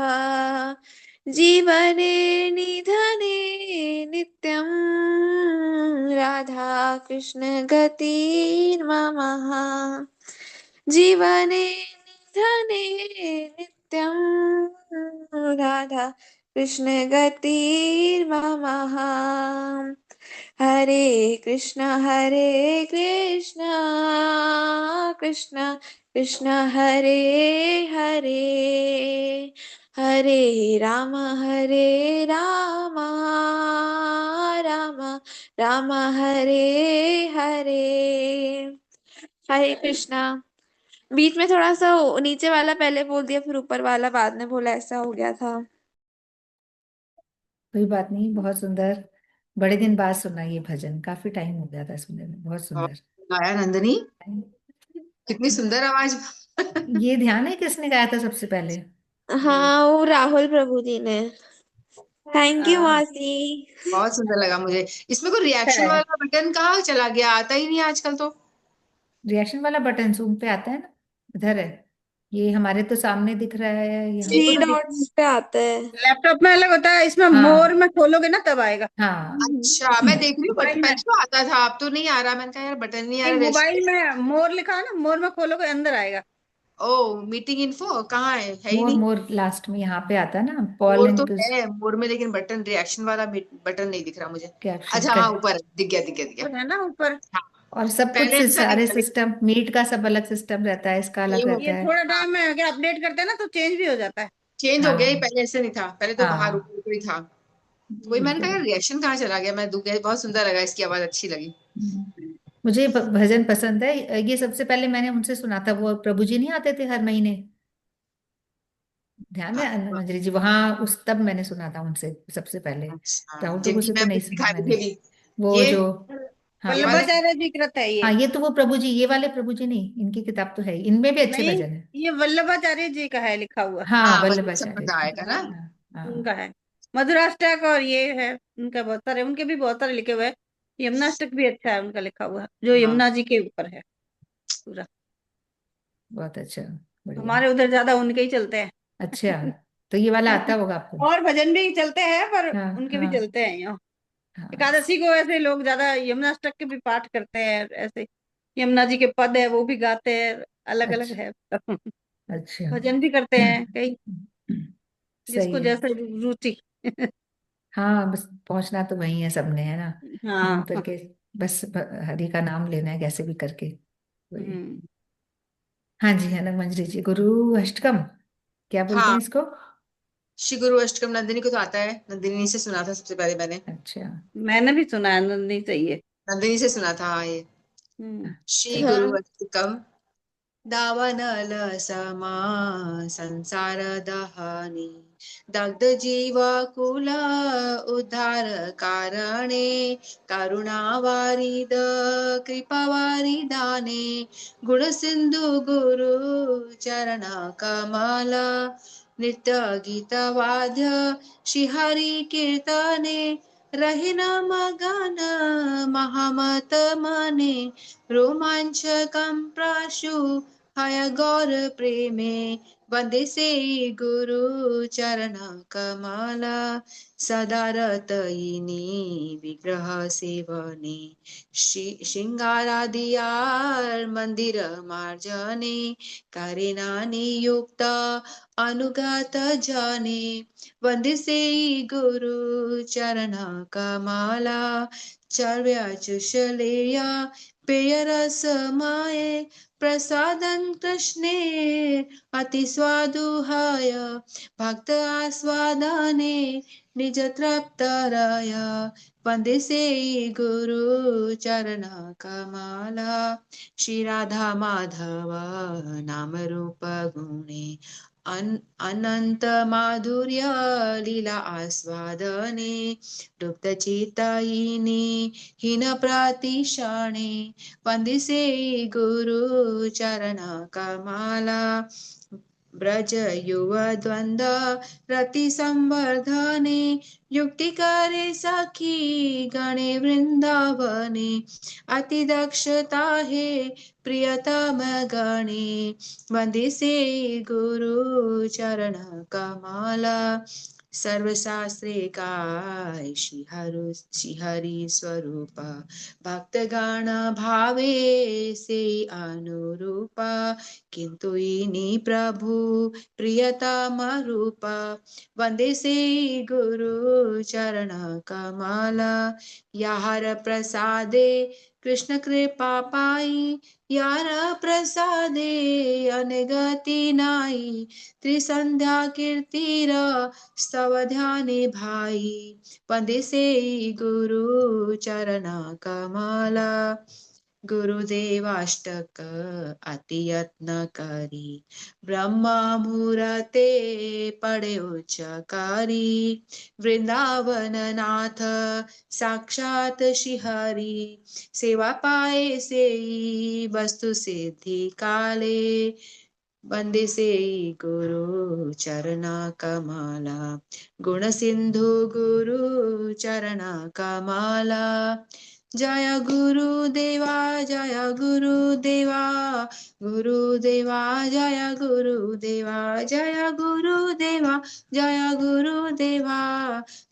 जीवने निधने नित्यं राधा कृष्ण गतिर्ममः जीवने निधने नित्यं राधा कृष्ण गतिर्ममः हरे कृष्ण कृष्ण कृष्ण हरे हरे हरे राम राम राम हरे हरे हरे कृष्णा बीच में थोड़ा सा नीचे वाला पहले बोल दिया फिर ऊपर वाला बाद में बोला ऐसा हो गया था कोई बात नहीं, बहुत सुंदर। बड़े दिन बाद सुना ये भजन, काफी टाइम हो गया था सुनने में, बहुत और सुंदर। गाया नंदनी, कितनी सुंदर आवाज। ये ध्यान है किसने गाया था सबसे पहले? हाँ वो राहुल प्रभु जी ने थैंक यू हाँ, मासी बहुत सुंदर लगा मुझे। इसमें कोई रिएक्शन है। वाला बटन कहाँ चला गया, आता ही नहीं आजकल तो। रिएक्शन वाला बटन जूम पे आता है ना, इधर है। ये हमारे तो सामने दिख रहा है यहाँ मेरे को थ्री तो पर। डॉट्स पे आता है लैपटॉप में अलग होता है, इसमें मोर हाँ में खोलोगे ना तब आएगा। हाँ। अच्छा, मैं देख रही हूँ मोबाइल पहले में तो आता था, अब तो नहीं आ रहा। मैंने कहा यार बटन नहीं आ नहीं, रहा, मोबाइल रेस्टोरेंट। में मोर लिखा है ना, मोर में खोलोगे अंदर आएगा। ओ, मीटिंग इन्फो कहाँ है ही मोर नहीं। मोर लास्ट में यहाँ पे आता है ना, पॉल मोर एंड तो क्विज है मोर में, लेकिन बटन रिएक्शन वाला बटन नहीं दिख रहा मुझे। कैप्शन अच्छा हाँ, कर। ऊपर दिख गया, दिख गया, दिख गया। ऊपर है ना, ऊपर। हाँ, और सब कुछ पहले से ऐसा नहीं सारे था लेकिन। सिस्टम, मीट का सब अलग सिस्टम रहता है, इसका अलग ये रहता ये है। थोड़ा हाँ, टाइम में अगर अपडेट करते हैं ना तो चेंज भी हो जाता है। चेंज हो गया, ये हाँ पहले ऐसे नहीं था, पहले तो बाहर हाँ ऊपर ऊपर ही था। तो वही मैंने कहा बिल्कुल। यार रिएक्शन कहाँ चला गया, मैं दुख गया। बहुत सुंदर लगा, इसकी आवाज अच्छी लगी। मुझे भजन पसंद है। ये सबसे पहले मैंने उनसे सुना था, वो प्रभु जी नहीं आते थे हर महीने, ध्यान है हाँ, अन्न हाँ, मंजरी जी, वहां उस तब मैंने सुना था उनसे सबसे पहले। अच्छा, राहुल प्रभु जिनकी से तो मैं नहीं बुक सुना दिखा रही मैंने। थी अभी। वो ये जो, हाँ ये वाले। वल्लभाचार्य जी कृत है ये। हाँ, ये तो वो प्रभु जी, ये वाले प्रभु जी नहीं, इनकी किताब तो है, इनमें भी अच्छे नहीं, भजन है। ये वल्लभाचार्य जी का है लिखा हुआ। हाँ, हाँ, वही वल्लभाचार्य जी। संप्रदाय का ना। हाँ हाँ। उनका है मधुराष्टक, और ये है उनका बहुत सारे, उनके भी बहुत सारे लिखे हुए हैं। यमुनाष्टक भी अच्छा है उनका लिखा हुआ, जो हाँ, यमुना जी के ऊपर है पूरा। बहुत अच्छा, बढ़िया। हमारे उधर ज्यादा उनके ही चलते हैं। अच्छा, तो ये वाला आता होगा आपको? और भजन भी चलते हैं, पर हाँ उनके भी हाँ चलते हैं यहाँ। हाँ। एकादशी को ऐसे लोग ज्यादा यमुनाष्टक के भी पाठ करते हैं ऐसे। यमुना जी के पद है वो भी गाते हैं, अलग अलग अच्छा है। अच्छा। भजन भी करते हैं कई, सही जिसको है। जैसे रुचि। हाँ, बस पहुंचना तो वही है सबने, है ना, घूम हाँ। फिर के। बस हरि का नाम लेना है कैसे भी करके, वही। हम्म। हाँ जी, है ना मंजरी जी, गुरु अष्टकम क्या बोलते हाँ, हैं इसको? श्री गुरु अष्टकम नंदिनी को तो आता है, नंदिनी से सुना था सबसे पहले मैंने। अच्छा। मैंने भी सुना है, नहीं सही है। नंदिनी से सुना था, हाँ, ये हम्म। श्री गुरु हाँ अष्टकम। दावानल समा संसार दहानी, दग्ध जीव कुल उद्धार कारणे, करुणावारिद कृपावारिदाने, गुण सिंधु गुरु चरण कमल, नृत्य गीत वाद्य श्री हरि कीर्तने, रहे न मगन महामत मने रोमांचकं प्राशु हय गौर प्रेमे वंदे से गुरु चरण कमल सदा रतयिनी विग्रह सेवने शृंगारादियार मंदिर मार्जने करेनानि युक्त अनुगत जने वंदे से गुरु चरण कमला चर्व्याचुषलेया पेयरसमये प्रसादं कृष्णे अतिस्वादुहाय भक्त आस्वादने निज तृप्तराय वंदे से गुरु चरण कमला श्री राधा माधव नाम रूप गुणे अनंत माधुर्य लीला आस्वादने लुप्त चित्तयिनी हीन प्रातिशाणे वंदे से गुरु चरण कमला ब्रज युव द्वंद्व रति संवर्धने युक्ति करे सखी गणे वृंदावने अति दक्षता है प्रियतम गणे वंदे से गुरु चरण कमला सर्वशास्त्रे काय श्रीहरि स्वरूप भक्तगण भावे से अनुरूप किंतु इनी प्रभु प्रियतम रूप वंदे से गुरु चरण कमला याहर प्रसादे कृष्ण कृपा पाई यार प्रसादे अनगति नाई त्रिसंध्या कीर्तिर स्तव ध्याने भाई वंदे से गुरु चरण कमला गुरुदेवाष्टक अति यत्न करी ब्रह्मा मुहूर्ते पड़े उच्चकारी वृंदावन नाथ साक्षात श्रीहरि सेवा पाए से वस्तु सिद्धि काले वंदे से गुरु चरण कमला गुण सिंधु गुरु चरण कमला जय गुरुदेवा जय गुरुदेवा गुरुदेवा जय गुरुदेवा जय गुरुदेवा जय गुरुदेवा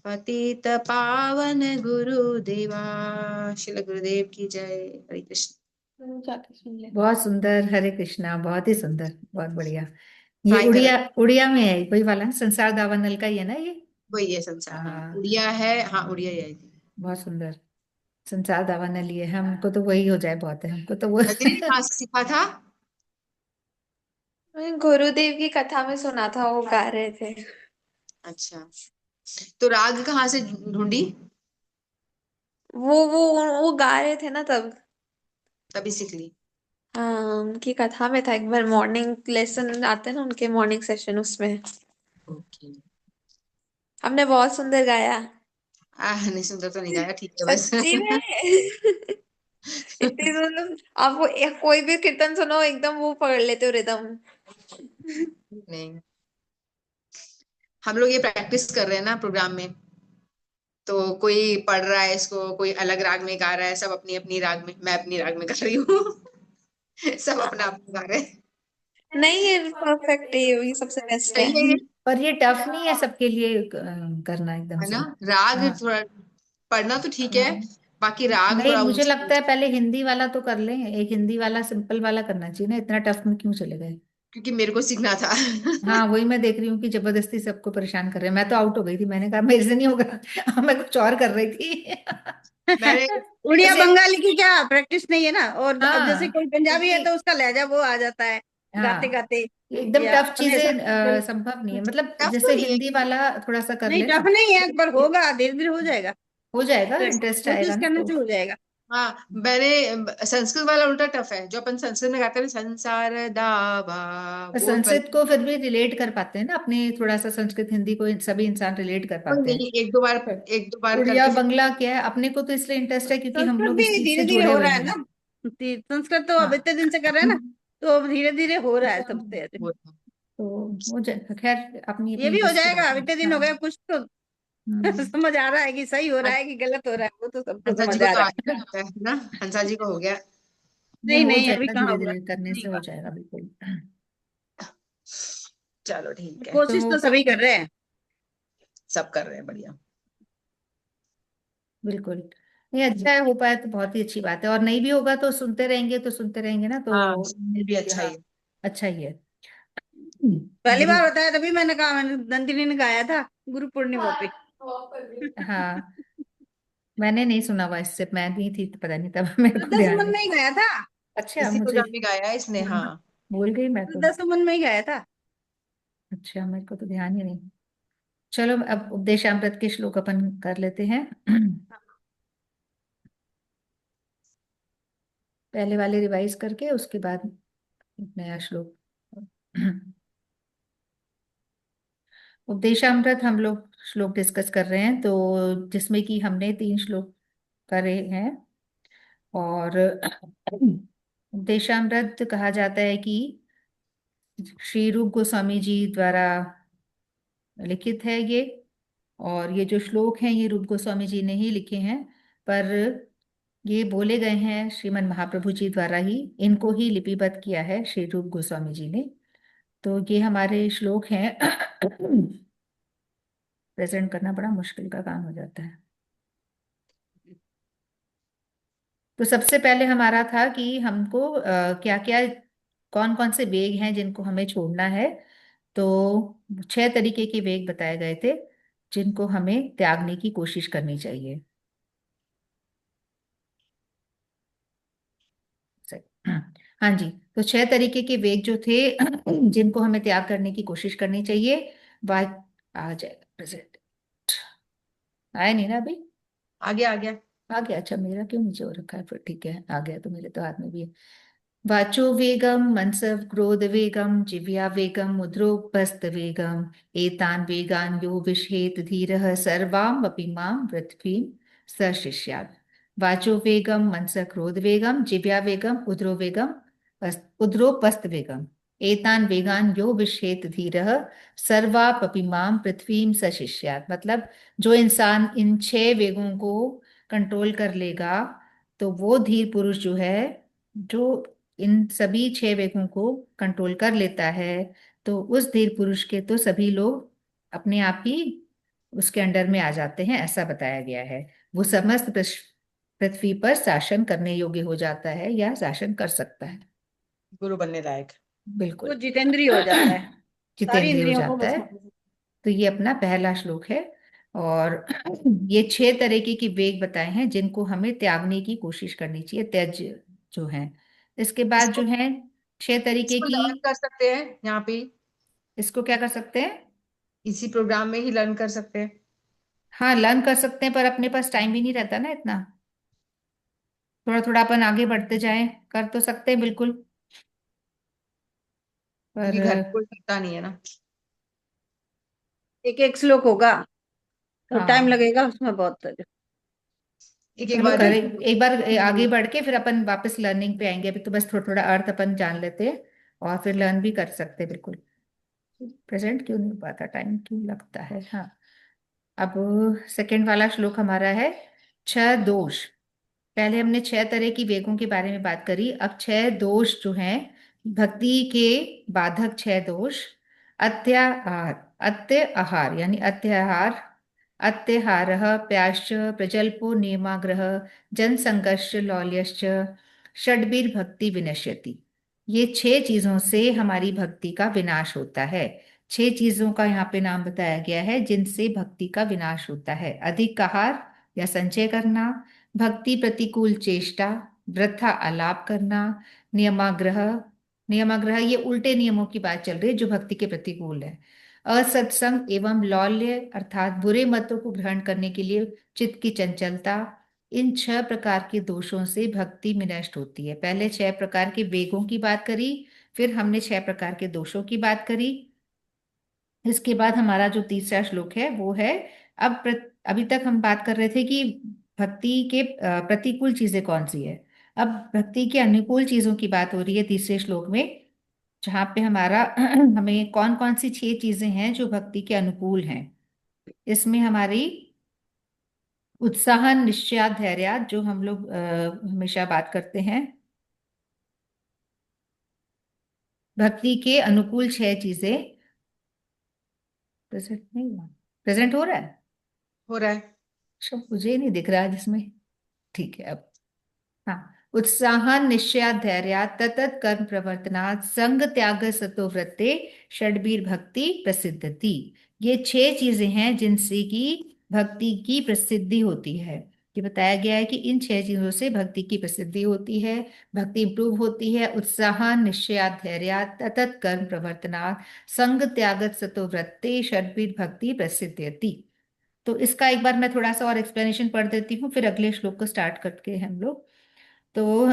पतित पावन गुरुदेवा। श्री गुरुदेव की जय। हरे कृष्ण। जाके सुन ले। बहुत सुंदर, हरे कृष्णा, बहुत ही सुंदर, बहुत बढ़िया। ये Try उड़िया उड़िया में है, वही वाला संसार दावानल का ही है ना ये? वही है संसार। हाँ, उड़िया है। हाँ उड़िया ही है। बहुत सुंदर। संसार दावानल ही है, हमको तो वही हो जाए बहुत है, हमको तो वो नंदिनी ने कहाँ से सीखा था? मैंने गुरुदेव की कथा में सुना था, वो गा रहे थे। अच्छा, तो राग कहाँ से ढूंढी? वो गा रहे थे ना तब। तभी सीख ली। हाँ, उनकी कथा में था, एक बार मॉर्निंग लेसन आते हैं ना उनके, मॉर्निंग सेशन, उसमें ओके। हमने बहुत सुंदर गाया। नहीं सुंदर तो नहीं गाया, ठीक है बस। सच्ची में। इतनी सुंदर, आप वो कोई भी कीर्तन सुनो एकदम वो पकड़ लेते हो रिदम। नहीं, हम लोग ये प्रैक्टिस कर रहे हैं ना प्रोग्राम में, तो कोई पढ़ रहा है इसको, कोई अलग राग में गा रहा है, सब अपनी अपनी राग में, मैं अपनी राग में गा रही हूँ। सब अपना अपना गा रहे हैं। नहीं, ये परफेक्ट है, ये सबसे बेस्ट है। सही है ये, पर ये टफ नहीं है सबके लिए करना एकदम है से। ना? राग हाँ, थोड़ा पढ़ना तो ठीक है, बाकी राग नहीं थोड़ा मुझे लगता मुश्किल, है पहले हिंदी वाला तो कर लें, एक हिंदी वाला सिंपल वाला करना चाहिए ना, इतना टफ में क्यों चले गए? क्योंकि मेरे को सीखना था। हाँ, वही मैं देख रही हूँ कि जबरदस्ती सबको परेशान कर रहे हैं, मैं तो आउट हो गई थी, मैंने कहा मेरे से नहीं होगा। मैं कुछ और कर रही थी। मैंने उड़िया जैसे, बंगाली की क्या प्रैक्टिस नहीं है ना, और अब जैसे हाँ कोई पंजाबी है क्योंकि, तो उसका लहजा वो आ जाता है गाते हाँ गाते, एकदम या टफ अपने चीजें हिसाब से। संभव नहीं है, मतलब टफ तो जैसे नहीं है, हिंदी वाला थोड़ा सा कर नहीं, ले टफ ना, नहीं है, पर होगा, धीरे धीरे हो जाएगा। हो जाएगा, इंटरेस्ट आएगा कोशिश ना करने तो। से हो जाएगा। हाँ मैंने संस्कृत वाला उल्टा टफ है, जो अपन संस्कृत में गाते हैं संसार दावा, पर वो संस्कृत को फिर भी रिलेट कर पाते हैं ना अपने, थोड़ा सा संस्कृत हिंदी को सभी इंसान रिलेट कर कोई पाते हैं। नहीं, एक दो बार, पर एक दो बार उड़िया करके फिर। बंगला क्या है, अपने को तो इसलिए इंटरेस्ट है क्योंकि हम संस्कृत लोग इस भी चीज से धीरे धीरे जुड़े हो हुए रहा है हैं। ना, संस्कृत तो अब हाँ, इतने दिन से कर रहे हैं ना, तो अब धीरे धीरे हो रहा है सबसे ऐसे। वो तो वो खैर अपनी ये अपनी भी हो बस की बात जाएगा, अब है। इतने दिन हो हाँ, गए कुछ तो समझ आ रहा है कि सही हो रहा आज है कि गलत हो रहा है, वो तो सबको हंसा जी समझ को आ तो रहा आज ही है। लगता है ना, हंसा जी को हो गया। नहीं, नहीं हो नहीं, अभी जाएगा, कहाँ धीरे हुआ, धीरे करने नहीं से हो हुआ। जाएगा बिल्कुल। चलो ठीक है, कोशिश तो तो सभी कर रहे हैं। सब कर रहे हैं, बढ़िया। बिल्कुल, नहीं अच्छा है, हो पाए तो बहुत ही अच्छी बात है, और नहीं भी होगा तो सुनते रहेंगे ना, तो हाँ, ये भी अच्छा ही हाँ, है। अच्छा ही है। पहली गुरु, बार बताया तभी मैंने कहा, मैंने नंदिनी ने गाया था गुरु पूर्णिमा पे। हाँ, मैंने नहीं सुना हुआ इससे, मैं नहीं थी तो पता नहीं, तब मेरे को श्रद्धा ध्यान सुमन नहीं। में ही गाया था। अच्छा, इसी मुझे प्रोग्राम में गाया है इसने, हाँ। भूल गई मैं तो। श्रद्धा सुमन में ही गाया था। अच्छा, मेरे को तो ध्यान ही नहीं। चलो, अब उपदेशामृत के श्लोक अपन कर लेते हैं। पहले वाले रिवाइज करके उसके बाद नया श्लोक। उपदेशामृत हम लोग श्लोक डिस्कस कर रहे हैं, तो जिसमें कि हमने 3 श्लोक करे हैं। और उपदेशामृत कहा जाता है कि श्री रूप गोस्वामी जी द्वारा लिखित है ये। और ये जो श्लोक हैं ये रूप गोस्वामी जी ने ही लिखे हैं, पर ये बोले गए हैं श्रीमन महाप्रभु जी द्वारा ही, इनको ही लिपिबद्ध किया है श्री रूप गोस्वामी जी ने। तो ये हमारे श्लोक हैं। प्रेजेंट करना बड़ा मुश्किल का काम हो जाता है। तो सबसे पहले हमारा था कि हमको क्या क्या, कौन कौन से वेग हैं जिनको हमें छोड़ना है। तो 6 तरीके के वेग बताए गए थे जिनको हमें त्यागने की कोशिश करनी चाहिए। हाँ जी, तो 6 तरीके के वेग जो थे जिनको हमें त्याग करने की कोशिश करनी चाहिए। बात आ जाए प्रेजेंट, आया नहीं ना अभी? आ गया, आ गया। आ गया, अच्छा, मेरा क्यों नीचे हो रखा है, फिर ठीक है, आ गया तो मेरे तो हाथ में भी है। वाचो वेगम मनसव क्रोध वेगम जिव्या वेगम मुद्रोपस्थ वेगम एतान वेगान यो विषेत धीरः सर्वाम अपि मां पृथ्वीं सशिष्यात्। वाचो वेगम मनस क्रोध वेगम जिव्या वेगम उद्रो वेगम उद्रोपस्थ वेगम एतान वेगान यो विषेत धीरः सर्वापि मां पृथ्वीं सशिष्यात्। मतलब जो इंसान इन 6 वेगों को कंट्रोल कर लेगा, तो वो धीर पुरुष जो है, जो इन सभी 6 वेगों को कंट्रोल कर लेता है, तो उस धीर पुरुष के तो सभी लोग अपने आप ही उसके अंडर में आ जाते हैं, ऐसा बताया गया है। वो समस्त पृथ्वी पर शासन करने योग्य हो जाता है या शासन कर सकता है। गुरु बनने लायक। वो बिल्कुल। जितेंद्रिय हो जाता है, सारी जितेंद्रिय हो इंद्रियों को जाता बस है। में। तो ये अपना पहला श्लोक है। और ये 6 तरीके की वेग बताए हैं जिनको हमें त्यागने की कोशिश करनी चाहिए, त्यज जो है। इसके बाद जो इसको है 6 तरीके इसको की। लर्न कर सकते हैं यहाँ पे, इसको क्या कर सकते हैं? इसी प्रोग्राम में ही लर्न कर सकते हैं। हाँ, लर्न कर सकते हैं, पर अपने पास टाइम भी नहीं रहता ना इतना। थोड़ा थोड़ा अपन आगे बढ़ते जाएं, कर तो सकते हैं बिल्कुल, क्योंकि पर घर पे कोई करता नहीं है ना। एक एक श्लोक होगा तो टाइम हाँ, लगेगा उसमें बहुत। एक एक चलो बार करें, ही। एक बार आगे बढ़ के फिर अपन वापस लर्निंग पे आएंगे। अभी तो बस थोड़ा थोड़ा अर्थ अपन जान लेते हैं, और फिर लर्न भी कर सकते हैं बिल्कुल। प्रेजेंट क्यों नहीं हो पाता, टाइम क्यों लगता है? हाँ, अब सेकंड वाला श्लोक हमारा है 6 दोष। पहले हमने 6 तरह की वेगों के बारे में बात करी, अब 6 दोष जो हैं भक्ति के बाधक 6 दोष। अत्याहार, अत्य आहार यानी अत्याहार, अत्याहारः प्याश्च प्रजल्पो नियमाग्रह जनसंघर्ष लौल्यश्च षड्भिर्भक्ति विनश्यति। ये 6 चीजों से हमारी भक्ति का विनाश होता है। 6 चीजों का यहाँ पे नाम बताया गया है जिनसे भक्ति का विनाश होता है। अधिक आहार या संचय करना, भक्ति प्रतिकूल चेष्टा, वृथा आलाप करना, नियमाग्रह। नियमाग्रह ये उल्टे नियमों की बात चल रही है जो भक्ति के प्रतिकूल है। असत्संग एवं लौल्य अर्थात बुरे मतों को ग्रहण करने के लिए चित्त की चंचलता। इन 6 प्रकार के दोषों से भक्ति में नष्ट होती है। पहले 6 प्रकार के वेगों की बात करी, फिर हमने 6 प्रकार के दोषों की बात करी। इसके बाद हमारा जो तीसरा श्लोक है वो है, अभी तक हम बात कर रहे थे कि भक्ति के प्रतिकूल चीजें कौन सी है। अब भक्ति के अनुकूल चीजों की बात हो रही है तीसरे श्लोक में, जहाँ पे हमारा हमें कौन कौन सी 6 चीजें हैं जो भक्ति के अनुकूल हैं। इसमें हमारी उत्साह, निश्चय, धैर्य, जो हम लोग हमेशा बात करते हैं, भक्ति के अनुकूल 6 चीजें। प्रेजेंट नहीं हुआ? प्रेजेंट हो रहा है? हो रहा है। अच्छा, मुझे नहीं दिख रहा है जिसमें। ठीक है अब। हाँ। उत्साह, निश्चय, धैर्य, ततत कर्म प्रवर्तनात्, संग त्याग सतो वृत्ते, षड्बीर भक्ति प्रसिद्धति। ये 6 चीजें हैं जिनसे कि भक्ति की प्रसिद्धि होती है। ये बताया गया है कि इन 6 चीजों से भक्ति की प्रसिद्धि होती है, भक्ति इंप्रूव होती है। उत्साह, निश्चय, धैर्य, ततत कर्म प्रवर्तनात्, संग त्यागत सतो वृत्ते, षड्बीर भक्ति प्रसिद्धति। तो इसका एक बार मैं थोड़ा सा और एक्सप्लेनेशन पढ़ देती हूँ, फिर अगले श्लोक को स्टार्ट करके हम लोग। तो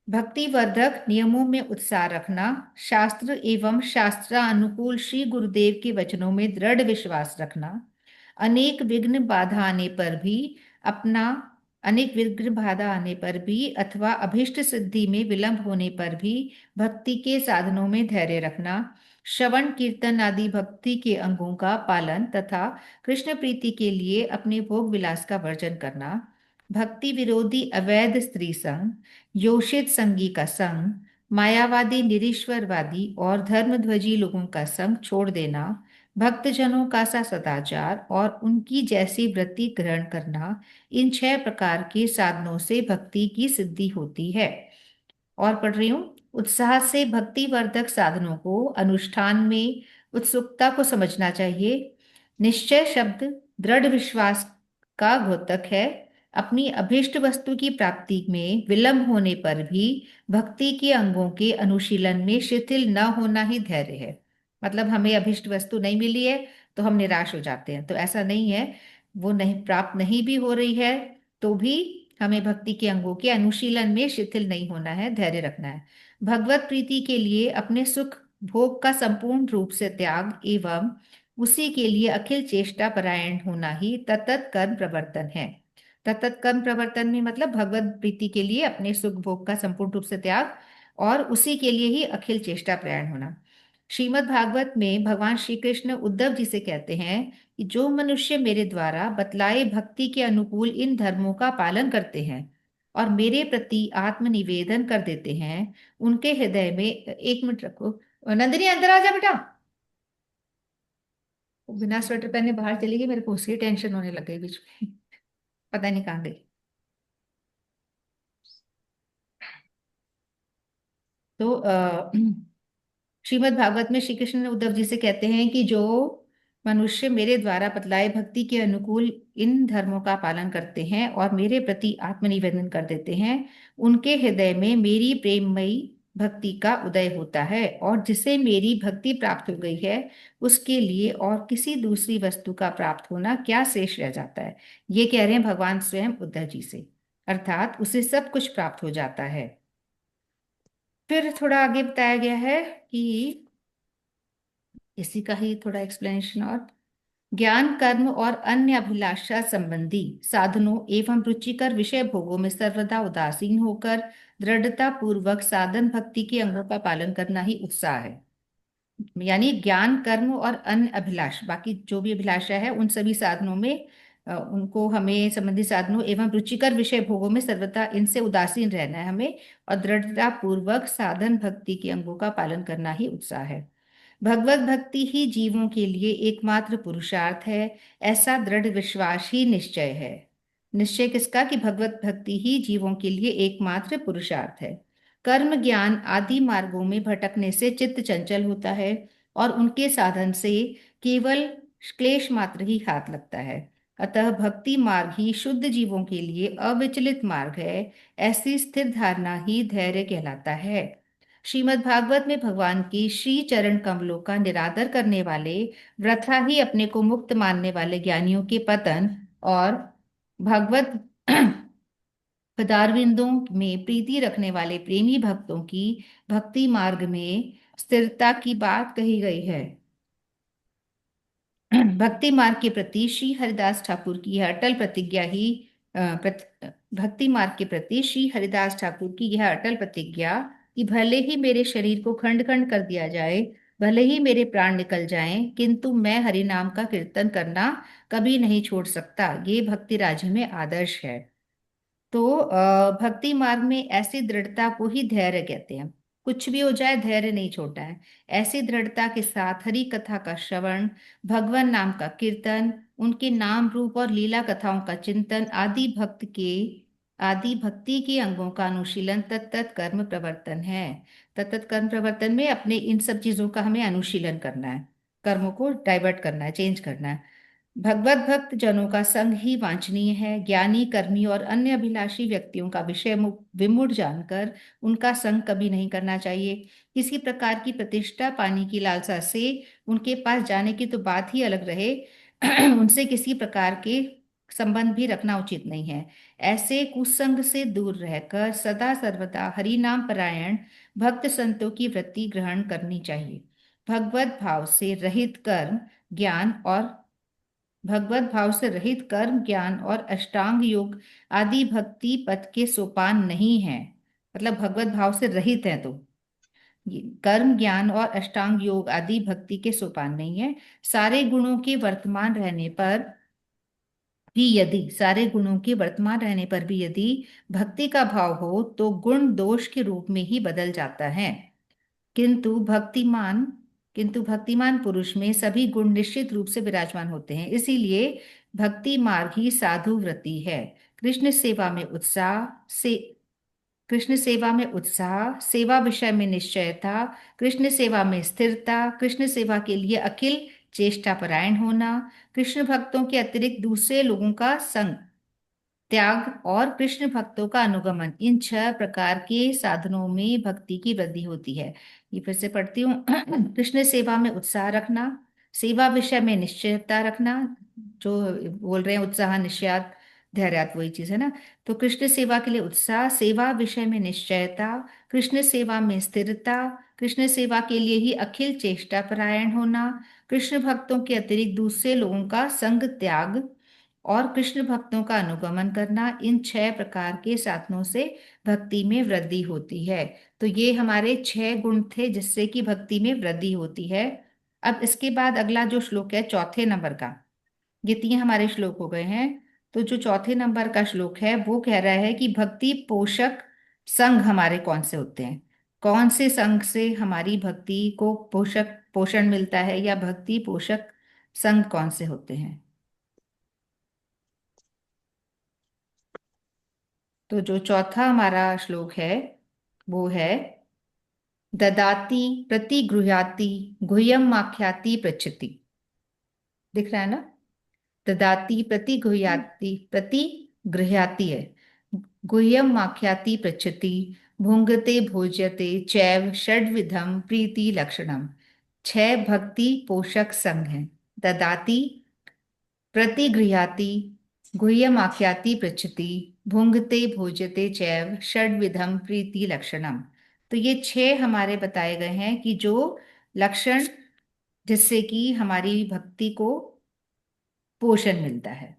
भक्ति वर्धक नियमों में उत्साह रखना, शास्त्र एवं शास्त्रानुकूल श्री गुरुदेव के वचनों में दृढ़ विश्वास रखना, अनेक विघ्न बाधा आने पर भी अपना अनेक विघ्न बाधा आने पर भी अथवा अभिष्ट सिद्धि में विलंब होने पर भी भक्ति के साधनों में धैर्य रखना, श्रवण कीर्तन आदि भक्ति के अंगों का पालन तथा कृष्ण प्रीति के लिए अपने भोग विलास का वर्जन करना, भक्ति विरोधी अवैध स्त्री संग, योषित संगी का संग, मायावादी, निरीश्वरवादी और धर्मध्वजी लोगों का संग छोड़ देना, भक्तजनों का सा सदाचार और उनकी जैसी वृत्ति ग्रहण करना, इन 6 प्रकार के साधनों से भक्ति की सिद्धि होती है। और पढ़ रही हूँ। उत्साह से भक्ति वर्धक साधनों को अनुष्ठान में उत्सुकता को समझना चाहिए। निश्चय शब्द दृढ़ विश्वास का द्योतक है। अपनी अभीष्ट वस्तु की प्राप्ति में विलंब होने पर भी भक्ति के अंगों के अनुशीलन में शिथिल न होना ही धैर्य है। मतलब हमें अभीष्ट वस्तु नहीं मिली है तो हम निराश हो जाते हैं, तो ऐसा नहीं है। वो नहीं प्राप्त नहीं भी हो रही है तो भी हमें भक्ति के अंगों के अनुशीलन में शिथिल नहीं होना है, धैर्य रखना है। भगवत प्रीति के लिए अपने सुख भोग का संपूर्ण रूप से त्याग एवं उसी के लिए अखिल चेष्टा परायण होना ही तत्त कर्म प्रवर्तन है। तत्त कर्म प्रवर्तन में मतलब भगवत प्रीति के लिए अपने सुख भोग का संपूर्ण रूप से त्याग और उसी के लिए ही अखिल चेष्टा परायण होना। श्रीमद् भागवत में भगवान श्री कृष्ण उद्धव जी से कहते हैं कि जो मनुष्य मेरे द्वारा बतलाए भक्ति के अनुकूल इन धर्मों का पालन करते हैं और मेरे प्रति आत्मनिवेदन कर देते हैं, उनके हृदय में, 1 मिनट रखो नंदिनी, अंदर आ जा बेटा। वो बिना स्वेटर पहने बाहर चली गई, मेरे को उसकी टेंशन होने लग गई बीच में। पता नहीं कहाँ गई। तो श्रीमद् भागवत में श्री कृष्ण उद्धव जी से कहते हैं कि जो मनुष्य मेरे द्वारा बतलाए भक्ति के अनुकूल इन धर्मों का पालन करते हैं और मेरे प्रति आत्मनिवेदन कर देते हैं, उनके हृदय में मेरी प्रेममयी भक्ति का उदय होता है और जिसे मेरी भक्ति प्राप्त हो गई है उसके लिए और किसी दूसरी वस्तु का प्राप्त होना क्या शेष रह जाता है। ये कह रहे हैं भगवान स्वयं उद्धव जी से, अर्थात उसे सब कुछ प्राप्त हो जाता है। फिर थोड़ा आगे बताया गया है कि इसी का ही थोड़ा एक्सप्लेनेशन और, ज्ञान कर्म और अन्य अभिलाषा संबंधी साधनों एवं रुचिकर विषय भोगों में सर्वदा उदासीन होकर दृढ़ता पूर्वक साधन भक्ति के अंगों का पालन करना ही उत्साह है। यानी ज्ञान कर्म और अन्य अभिलाष, बाकी जो भी अभिलाषा है उन सभी साधनों में उनको हमें संबंधित साधनों एवं रुचिकर विषय भोगों में सर्वथा इनसे उदासीन रहना है हमें, और दृढ़ता पूर्वक साधन भक्ति के अंगों का पालन करना ही उत्साह है। भगवत भक्ति ही जीवों के लिए एकमात्र पुरुषार्थ है, ऐसा दृढ़ विश्वास ही निश्चय है। निश्चय किसका? कि भगवत भक्ति ही जीवों के लिए एकमात्र पुरुषार्थ है। कर्म ज्ञान आदि मार्गों में भटकने से चित्त चंचल होता है और उनके साधन से केवल क्लेश मात्र ही हाथ लगता है। अतः भक्ति मार्ग ही शुद्ध जीवों के लिए अविचलित मार्ग है। ऐसी स्थिर धारणा ही धैर्य कहलाता है। श्रीमद् भागवत में भगवान की श्री चरण कमलों का निरादर करने वाले, वृथा ही अपने को मुक्त मानने वाले ज्ञानियों के पतन और भगवत पदारविंदों में प्रीति रखने वाले प्रेमी भक्तों की भक्ति मार्ग में स्थिरता की बात कही गई है। भक्ति मार्ग के प्रति श्री हरिदास ठाकुर की यह अटल प्रतिज्ञा ही भक्ति मार्ग के प्रति श्री हरिदास ठाकुर की यह अटल प्रतिज्ञा कि भले ही मेरे शरीर को खंड खंड कर दिया जाए भले ही मेरे प्राण निकल जाएं, किंतु मैं हरि नाम का कीर्तन करना कभी नहीं छोड़ सकता। ये भक्ति राज्य में आदर्श है। तो भक्ति मार्ग में ऐसी दृढ़ता को ही धैर्य कहते हैं। कुछ भी हो जाए, धैर्य नहीं छोड़ना है। ऐसी दृढ़ता के साथ हरि कथा का श्रवण, भगवान नाम का कीर्तन, उनके नाम रूप और लीला कथाओं का चिंतन आदि भक्ति के अंगों का अनुशीलन तत्त कर्म प्रवर्तन है। तत्त कर्म प्रवर्तन में अपने इन सब चीजों का हमें अनुशीलन करना है, कर्मों को डाइवर्ट करना है, चेंज करना है। भगवत भक्त जनों का संग ही वांछनीय है। ज्ञानी, कर्मी और अन्य अभिलाषी व्यक्तियों का विषय विमूढ़ जानकर उनका संग कभी नहीं करना चाहिए। किसी प्रकार की प्रतिष्ठा पाने की लालसा से उनके पास जाने की तो बात ही अलग रहे, उनसे किसी प्रकार के संबंध भी रखना उचित नहीं है। ऐसे कुसंग से दूर रहकर सदा सर्वदा हरि नाम परायण भक्त संतों की वृत्ति ग्रहण करनी चाहिए। भगवत भाव से रहित कर्म ज्ञान और भगवत भाव से रहित कर्म ज्ञान और अष्टांग योग आदि भक्ति पथ के सोपान नहीं है। मतलब भगवत भाव से रहित है तो ये कर्म ज्ञान और अष्टांग योग आदि भक्ति के सोपान नहीं है। सारे गुणों के वर्तमान रहने पर भी यदि भक्ति का भाव हो तो गुण दोष के रूप में ही बदल जाता है। किंतु भक्तिमान किंतु भक्तिमान पुरुष में सभी गुण निश्चित रूप से विराजमान होते हैं। इसीलिए भक्ति मार्ग ही साधु व्रति है। कृष्ण सेवा में उत्साह से कृष्ण सेवा में उत्साह, सेवा विषय में निश्चयता, कृष्ण सेवा में स्थिरता, कृष्ण सेवा के लिए अखिल चेष्टा परायण होना, कृष्ण भक्तों के अतिरिक्त दूसरे लोगों का संग त्याग और कृष्ण भक्तों का अनुगमन, इन 6 प्रकार के साधनों में भक्ति की वृद्धि होती है। ये फिर से पढ़ती हूँ। कृष्ण सेवा में उत्साह रखना, सेवा विषय में निश्चयता रखना, जो बोल रहे हैं उत्साह निश्चयात धैर्यात, वही चीज है ना। तो कृष्ण सेवा के लिए उत्साह, सेवा विषय में निश्चयता, कृष्ण सेवा में स्थिरता, कृष्ण सेवा के लिए ही अखिल चेष्टा परायण होना, कृष्ण भक्तों के अतिरिक्त दूसरे लोगों का संग त्याग और कृष्ण भक्तों का अनुगमन करना, इन 6 प्रकार के साधनों से भक्ति में वृद्धि होती है। तो ये हमारे 6 गुण थे जिससे कि भक्ति में वृद्धि होती है। अब इसके बाद अगला जो श्लोक है चौथे नंबर का, ये 3 हमारे श्लोक हो गए हैं। तो जो चौथे नंबर का श्लोक है वो कह रहा है कि भक्ति पोषक संघ हमारे कौन से होते हैं, कौन से संघ से हमारी भक्ति को पोषक पोषण मिलता है, या भक्ति पोषक संघ कौन से होते हैं। तो जो चौथा हमारा श्लोक है वो है ददाति प्रतिगृह्याति गुह्यम आख्याति पृच्छति। दिख रहा है ना। ददाति प्रतिगृह्याति है, गुह्यम आख्याति पृच्छति, भुंगते भोज्यते चैव षड्विधम प्रीति लक्षणम। 6 भक्ति पोषक संघ हैं। ददाति, प्रतिगृह्याति, गुह्यमाख्याति पृच्छति, भुंगते भोज्यते चैव षड्विधम प्रीति लक्षणम। तो ये 6 हमारे बताए गए हैं कि जो लक्षण जिससे कि हमारी भक्ति को पोषण मिलता है।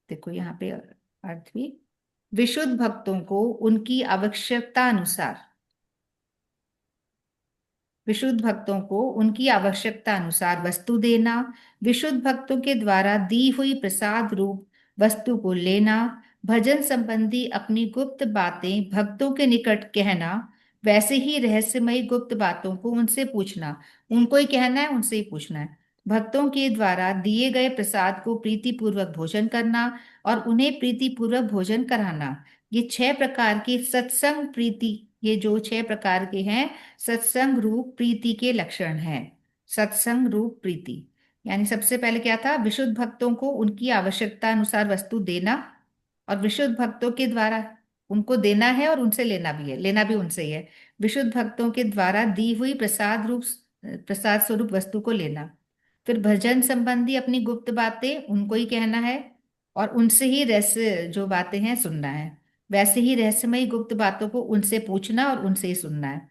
देखो यहाँ पे अर्थ भी, विशुद्ध भक्तों को उनकी आवश्यकता अनुसार विशुद्ध भक्तों को उनकी आवश्यकता अनुसार वस्तु देना, विशुद्ध भक्तों के द्वारा दी हुई प्रसाद रूप वस्तु को लेना, भजन संबंधी अपनी गुप्त बातें भक्तों के निकट कहना, वैसे ही रहस्यमयी गुप्त बातों को उनसे पूछना, उनको ही कहना है, उनसे ही पूछना है। भक्तों के द्वारा दिए गए प्रसाद को प्रीतिपूर्वक भोजन करना और उन्हें प्रीतिपूर्वक भोजन कराना, ये 6 प्रकार की सत्संग प्रीति, ये जो 6 प्रकार के हैं सत्संग रूप प्रीति के लक्षण हैं। सत्संग रूप प्रीति यानी सबसे पहले क्या था, विशुद्ध भक्तों को उनकी आवश्यकता अनुसार वस्तु देना, और विशुद्ध भक्तों के द्वारा उनको देना है और उनसे लेना भी है, लेना भी उनसे ही है। विशुद्ध भक्तों के द्वारा दी हुई प्रसाद स्वरूप वस्तु को लेना, फिर भजन संबंधी अपनी गुप्त बातें उनको ही कहना है और उनसे ही रहस्य जो बातें हैं सुनना है, वैसे ही रहस्यमयी गुप्त बातों को उनसे पूछना और उनसे ही सुनना है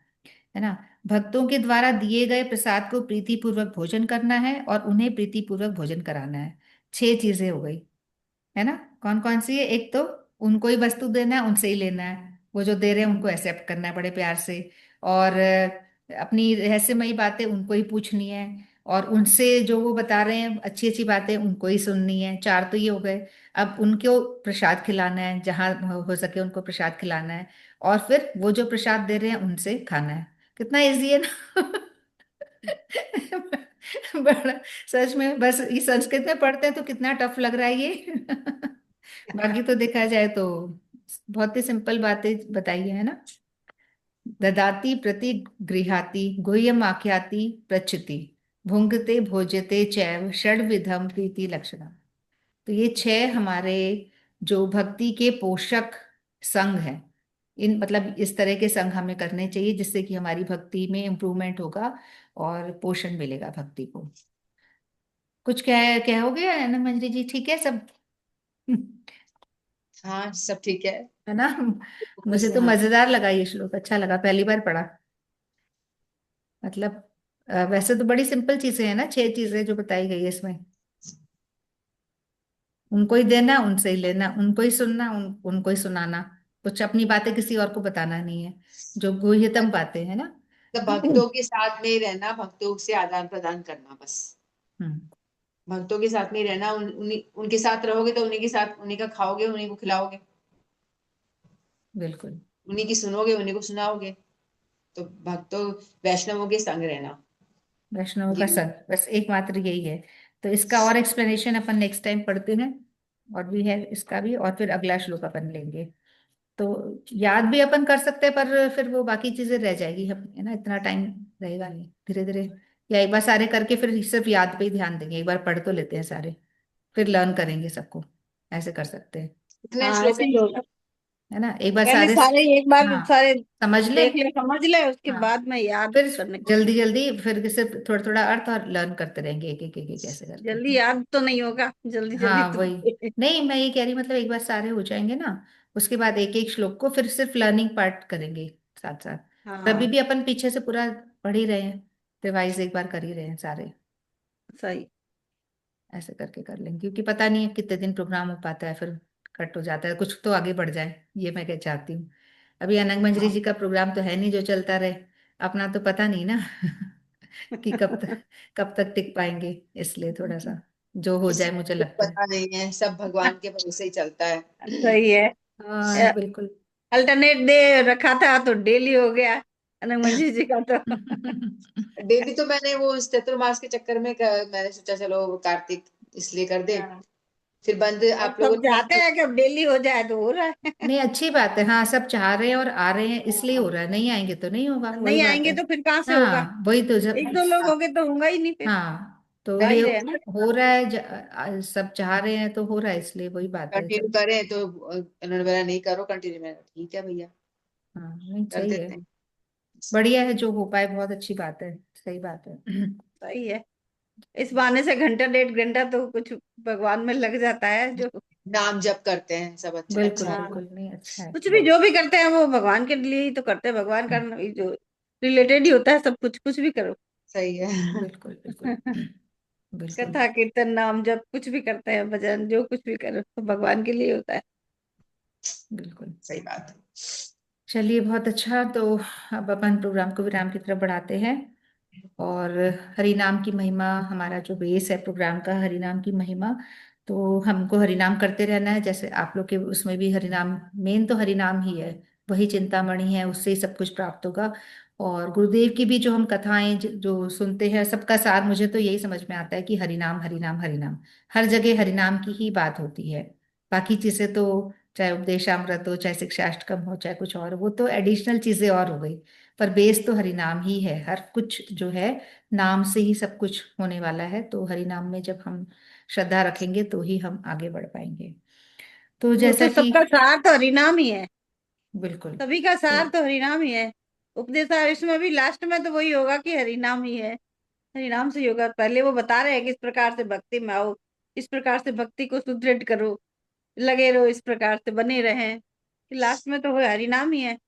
ना। भक्तों के द्वारा दिए गए प्रसाद को प्रीतिपूर्वक भोजन करना है और उन्हें प्रीतिपूर्वक भोजन कराना है। 6 चीजें हो गई, है ना। कौन कौन सी है, एक तो उनको ही वस्तु देना है, उनसे ही लेना है, वो जो दे रहे हैं उनको एक्सेप्ट करना है बड़े प्यार से, और अपनी रहस्यमयी बातें उनको ही पूछनी है, और उनसे जो वो बता रहे हैं अच्छी अच्छी बातें उनको ही सुननी है। चार तो ये हो गए। अब उनको प्रसाद खिलाना है, जहां हो सके उनको प्रसाद खिलाना है, और फिर वो जो प्रसाद दे रहे हैं उनसे खाना है। कितना इजी है ना। बड़ा, सच में बस ये संस्कृत में पढ़ते हैं तो कितना टफ लग रहा है ये। बाकी तो देखा जाए तो बहुत ही सिंपल बातें बताई है ना। ददाति प्रति गृहाति गुह्यम आख्याति पृच्छति भुंगते भोजते चैव षड्विधम प्रीति लक्षणा। तो ये छह हमारे जो भक्ति के पोषक संग है, इन मतलब इस तरह के संग हमें करने चाहिए जिससे कि हमारी भक्ति में इम्प्रूवमेंट होगा और पोषण मिलेगा भक्ति को। कुछ कहोगे ना मंजरी जी? ठीक है सब? हाँ, सब ठीक है। है ना? बस मुझे तो हाँ। मजेदार लगा ये श्लोक, अच्छा लगा, पहली बार पढ़ा। मतलब वैसे तो बड़ी सिंपल चीजें हैं ना, छह चीजें जो बताई गई है इसमें। उनको ही देना, उनसे ही लेना, उनको ही सुनना, उनको ही सुनाना, कुछ अपनी बातें किसी और को बताना नहीं है, जो गुह्यतम बातें है ना। तो भक्तों के साथ में ही रहना, भक्तों से आदान प्रदान करना बस। हम्म। भक्तों के साथ में ही रहना, उनके साथ रहोगे तो उन्हीं के साथ, उन्हीं का खाओगे, उन्हीं को खिलाओगे, बिल्कुल। उन्हीं की सुनोगे, उन्हीं को सुनाओगे। तो भक्तों, वैष्णवों के संग रहना। वैष्णव का ये संग, बस एकमात्र यही है। तो इसका और एक्सप्लेनेशन अपन नेक्स्ट टाइम पढ़ते हैं, और भी है इसका भी, और फिर अगला श्लोक अपन लेंगे। तो याद भी अपन कर सकते हैं, पर फिर वो बाकी चीजें रह जाएगी हम, है ना, इतना टाइम रहेगा नहीं, धीरे धीरे। या एक बार सारे करके फिर सिर्फ याद पे ही ध्यान देंगे, एक बार पढ़ तो लेते हैं सारे, फिर लर्न करेंगे सबको, ऐसे कर सकते हैं। कितने हाँ श्लोक ऐसे ही होगा। है ना, एक बार पहले सारे। सारे एक बार हाँ, सारे समझ ले। देख ले समझ ले, उसके हाँ, बाद में याद फिर करने को। जल्दी जल्दी फिर सिर्फ थोड़ा थोड़ा अर्थ और लर्न करते रहेंगे, एक एक एक एक ऐसे करके। जल्दी याद तो नहीं होगा, जल्दी जल्दी हाँ तो। वही। नहीं, मैं ये कह रही मतलब एक बार सारे हो जाएंगे ना, उसके बाद एक एक श्लोक को फिर सिर्फ लर्निंग पार्ट करेंगे साथ साथ। और अभी हाँ भी अपन पीछे से पूरा पढ़ ही रहे हैं, रिवाइज एक बार कर ही रहे हैं सारे। सही। ऐसे करके कर लेंगे, क्योंकि पता नहीं है कितने दिन प्रोग्राम हो पाता है, फिर कट हो जाता है, कुछ तो आगे बढ़ जाए, ये मैं क्या चाहती हूँ। अभी अनंग मंजरी जी का प्रोग्राम तो है नहीं जो चलता रहे, अपना तो पता नहीं ना। कि कब तक टिक पाएंगे, इसलिए थोड़ा सा जो हो किसी जाए मुझे को लगता है। पता नहीं है, सब भगवान के भरोसे ही चलता है। सही है। हाँ बिल्कुल। अल्टरनेट डे रखा था तो डेली हो गया अनंत मंजी जी का तो। डेली तो मैंने वो उस चतुर्मास के चक्कर में मैंने सोचा चलो कार्तिक इसलिए कर दे। हाँ, फिर बंद अब आप लोगों सब ने चाहते हैं कि अब डेली हो जाए तो हो रहा है। नहीं, अच्छी बात है, हाँ सब चाह रहे हैं और आ रहे हैं इसलिए हो रहा है, नहीं आएंगे तो नहीं होगा, वही नहीं बात आएंगे है। तो फिर कहाँ से होगा। हाँ वही तो, जब एक दो लोग हो गए तो होगा ही नहीं फिर। हाँ तो आ ये ही रहे हैं ना। हो रहा है, सब चाह रहे हैं तो हो रहा है, इसलिए वही बात है कंटिन्यू सब। करें तो उन्होंने बोला नहीं करो कंटिन्यू, मैंने कहा, ठीक है भैया हाँ नहीं, कर सही है, देते हैं। बढ़िया है, जो हो पाए बहुत अच्छी बात है, सही बात है। सही है। इस बहाने से घंटा डेढ़ घंटा तो कुछ भगवान में लग जाता है जो। नाम जप करते हैं सब, अच्छा बिल्कुल अच्छा है। हाँ बिल्कुल, नहीं अच्छा है। कुछ भी जो भी करते हैं वो भगवान के लिए ही तो करते हैं, भगवान का जो रिलेटेड ही होता है सब कुछ, कुछ भी करो। सही है। बिल्कुल बिल्कुल। बिल्कुल कथा कीर्तन नाम जब कुछ भी करते हैं, भजन जो कुछ भी करो तो भगवान के लिए होता है। बिल्कुल। सही बात है। चलिए बहुत अच्छा, तो अब अपन प्रोग्राम को विराम की तरफ बढ़ाते हैं। और हरि नाम की महिमा, हमारा जो बेस है प्रोग्राम का, हरि नाम की महिमा, तो हमको हरि नाम करते रहना है, जैसे आप लोग के उसमें भी हरि नाम, मेन तो हरि नाम ही है, वही चिंतामणि है, उससे ही सब कुछ प्राप्त होगा। और गुरुदेव की भी जो हम कथाएं जो सुनते हैं, सबका सार मुझे तो यही समझ में आता है कि हरि नाम हरि नाम हरि नाम, हर जगह हरि नाम की ही बात होती है। बाकी चीजें तो, चाहे उपदेशामृत हो, चाहे शिक्षाष्टकम हो, चाहे कुछ और, वो तो एडिशनल चीजें और हो गई, पर बेस तो हरि नाम ही है, हर कुछ जो है नाम से ही सब कुछ होने वाला है। तो हरि नाम में जब हम श्रद्धा रखेंगे तो ही हम आगे बढ़ पाएंगे। तो वो जैसा तो कि, सबका सार तो हरिनाम ही है। बिल्कुल। सभी का तो सार तो हरिनाम ही है। उपदेश इसमें भी लास्ट में तो वही होगा कि हरिनाम ही है। हरिनाम से ही होगा। पहले वो बता रहे हैं कि इस प्रकार से भक्ति में आओ, इस प्रकार से भक्ति को सुदृढ़ करो, लगे रहो इस प्रकार से बने रहें। लास्ट में तो वो हरिनाम ही है।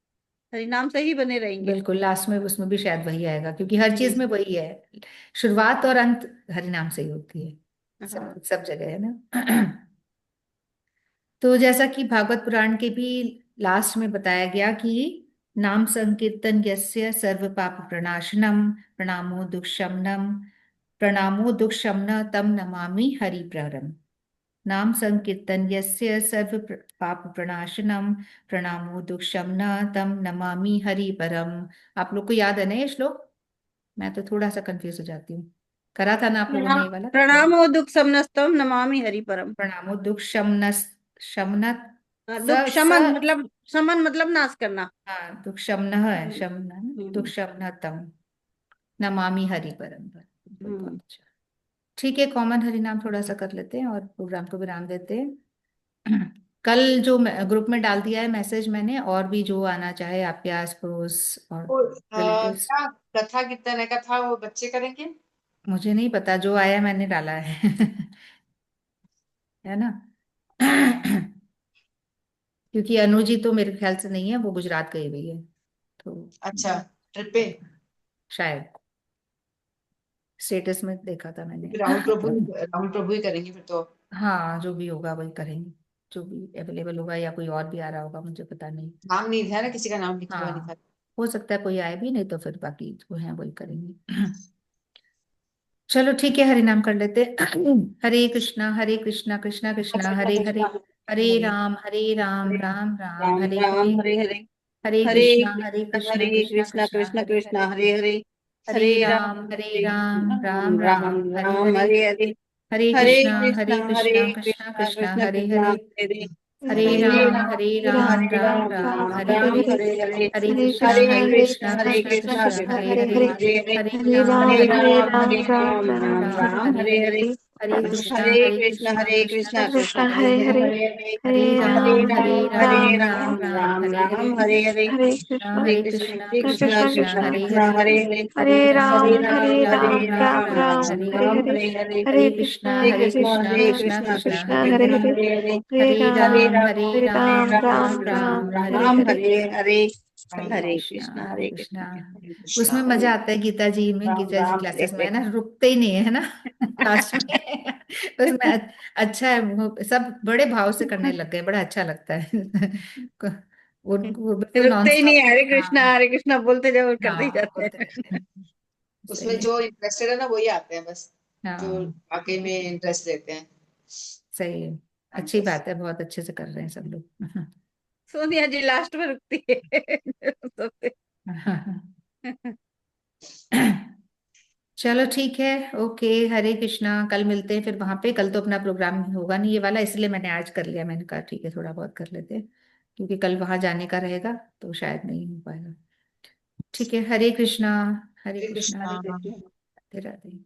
हरिनाम से ही बने रहेंगे। बिल्कुल लास्ट में उसमें भी शायद वही आएगा, क्योंकि हर चीज हम्म, में वही है, शुरुआत और अंत हरि नाम से ही होती है, हाँ सब सब जगह है ना। तो जैसा कि भागवत पुराण के भी लास्ट में बताया गया कि नाम संकीर्तन यस्य सर्व पाप प्रणाशनम प्रणामो दुख शमन तम नमामि हरिप्ररम। नाम संकीर्तन यस्य सर्व पाप प्रणाशनम प्रणामो दुख शमन तम नमामि हरिपरम। आप लोग को याद है ना ये श्लोक? मैं तो थोड़ा सा कंफ्यूज हो जाती हूँ। करा था ना आप लोगों ने ये वाला? प्रणामो दुख समनस्तम नमामि हरि परम। प्रणामो दुख शमनत दुख स शमन मतलब नाश करना। हाँ, दुख शमन है, शमन दुख हम्म। शमन तम नमामि हरि परम। बिल्कुल, बहुत हम्म। अच्छा। ठीक है, कॉमन हरि नाम थोड़ा सा कर लेते हैं और प्रोग्राम को विराम देते हैं। कल जो ग्रुप में डाल दिया है मैसेज मैंने, और भी जो आना चाहे आपके आस पड़ोस और और रिलेटिव्स। क्या कथा कीर्तन है, कथा वो बच्चे करेंगे? मुझे नहीं पता, जो आया मैंने डाला है। है ना? हाँ। क्योंकि अनु जी तो मेरे ख्याल से नहीं है, वो गुजरात गई हुई है तो अच्छा, ट्रिप पे। शायद स्टेटस में देखा था मैंने। राहुल प्रभु ही करेंगे फिर तो। हाँ, जो भी होगा वही करेंगे, जो भी अवेलेबल होगा, या कोई और भी आ रहा होगा, मुझे पता नहीं। नाम नहीं था ना, किसी का नाम लिखा हुआ नहीं हाँ, था। हो सकता है कोई आए भी, नहीं तो फिर बाकी जो है वही करेंगे। चलो ठीक है, हरि नाम कर लेते। हरे कृष्णा कृष्णा कृष्णा कृष्ण हरे हरे, कृष्ण हरे हरे राम राम राम राम हरे हरे, राम हरे हरे। हरे हरे कृष्णा हरे कृष्णा कृष्ण कृष्णा कृष्ण हरे कृष्ण हरे, हरे हरे। हरे हरे हरे राम राम राम राम राम हरे राम हरे, हरे हरे। हरे हरे कृष्णा कृष्णा कृष्ण कृष्णा कृष्ण हरे कृष्ण हरे, हरे हरे। हरे हरे राम राम हरे राम राम राम राम हरे राम हरे, हरे हरे। हरे हरे कृष्ण कृष्णा हरे कृष्णा कृष्ण कृष्णा कृष्ण हरे कृष्ण हरे, हरे हरे। हरे राम हरे हरे राम राम हरे राम राम राम राम राम राम हरे हरे हरे, हरे। हरे हरे कृष्णा कृष्ण कृष्णा कृष्ण कृष्ण हरे हरे कृष्ण हरे, हरे हरे हरे। हरे हरे राम हरे हरे राम राम राम राम हरे हरे, राम हरे हरे। हरे कृष्णा कृष्ण हरे हरे कृष्ण कृष्णा कृष्ण कृष्णा कृष्ण हरे कृष्ण हरे, हरे हरे। हरे हरे राम राम राम हरे राम राम राम राम हरे हरे हरे, राम हरे हरे हरे। हरे हरे कृष्णा हरे कृष्णा कृष्ण कृष्णा कृष्ण हरे हरे कृष्ण हरे, हरे हरे हरे। हरे हरे राम राम हरे राम राम राम राम राम हरे राम हरे हरे हरे। हरे हरे हरे कृष्णा। कृष्ण हरे उसमें कृष्णा। हरे मजा आता है गीता जी में, राम गीता जी राम हरे क्लासेस में, हरे। है ना, रुकते ही नहीं है ना। लास्ट में उसमें अच्छा है, सब बड़े भाव से करने लग गए, बड़ा अच्छा लगता है। वो बिल्कुल नॉन रुकते ही नहीं स्टॉप। है, हरे कृष्णा बोलते जाओ और करते ही हाँ, जाते बोलते हैं। रहते हैं। सही उसमें है। जो इंटरेस्टेड है ना वही आते हैं बस, जो हाँ, वाकई में इंटरेस्ट लेते हैं। सही है। हाँ, अच्छी बस। बात है, बहुत अच्छे से कर रहे हैं सब लोग। सोनिया जी लास्ट में रुकती है। सबसे। चलो ठीक है, ओके, हरे कृष्णा। कल मिलते हैं फिर वहां पे। कल तो अपना प्रोग्राम होगा नहीं ये वाला, इसलिए मैंने आज कर लिया। मैंने कहा ठीक है, थोड़ा बहुत कर लेते हैं, क्योंकि कल वहां जाने का रहेगा तो शायद नहीं हो पाएगा। ठीक है, हरे कृष्णा। हरे हरे कृष्णा। कृष्णा। राधे राधे।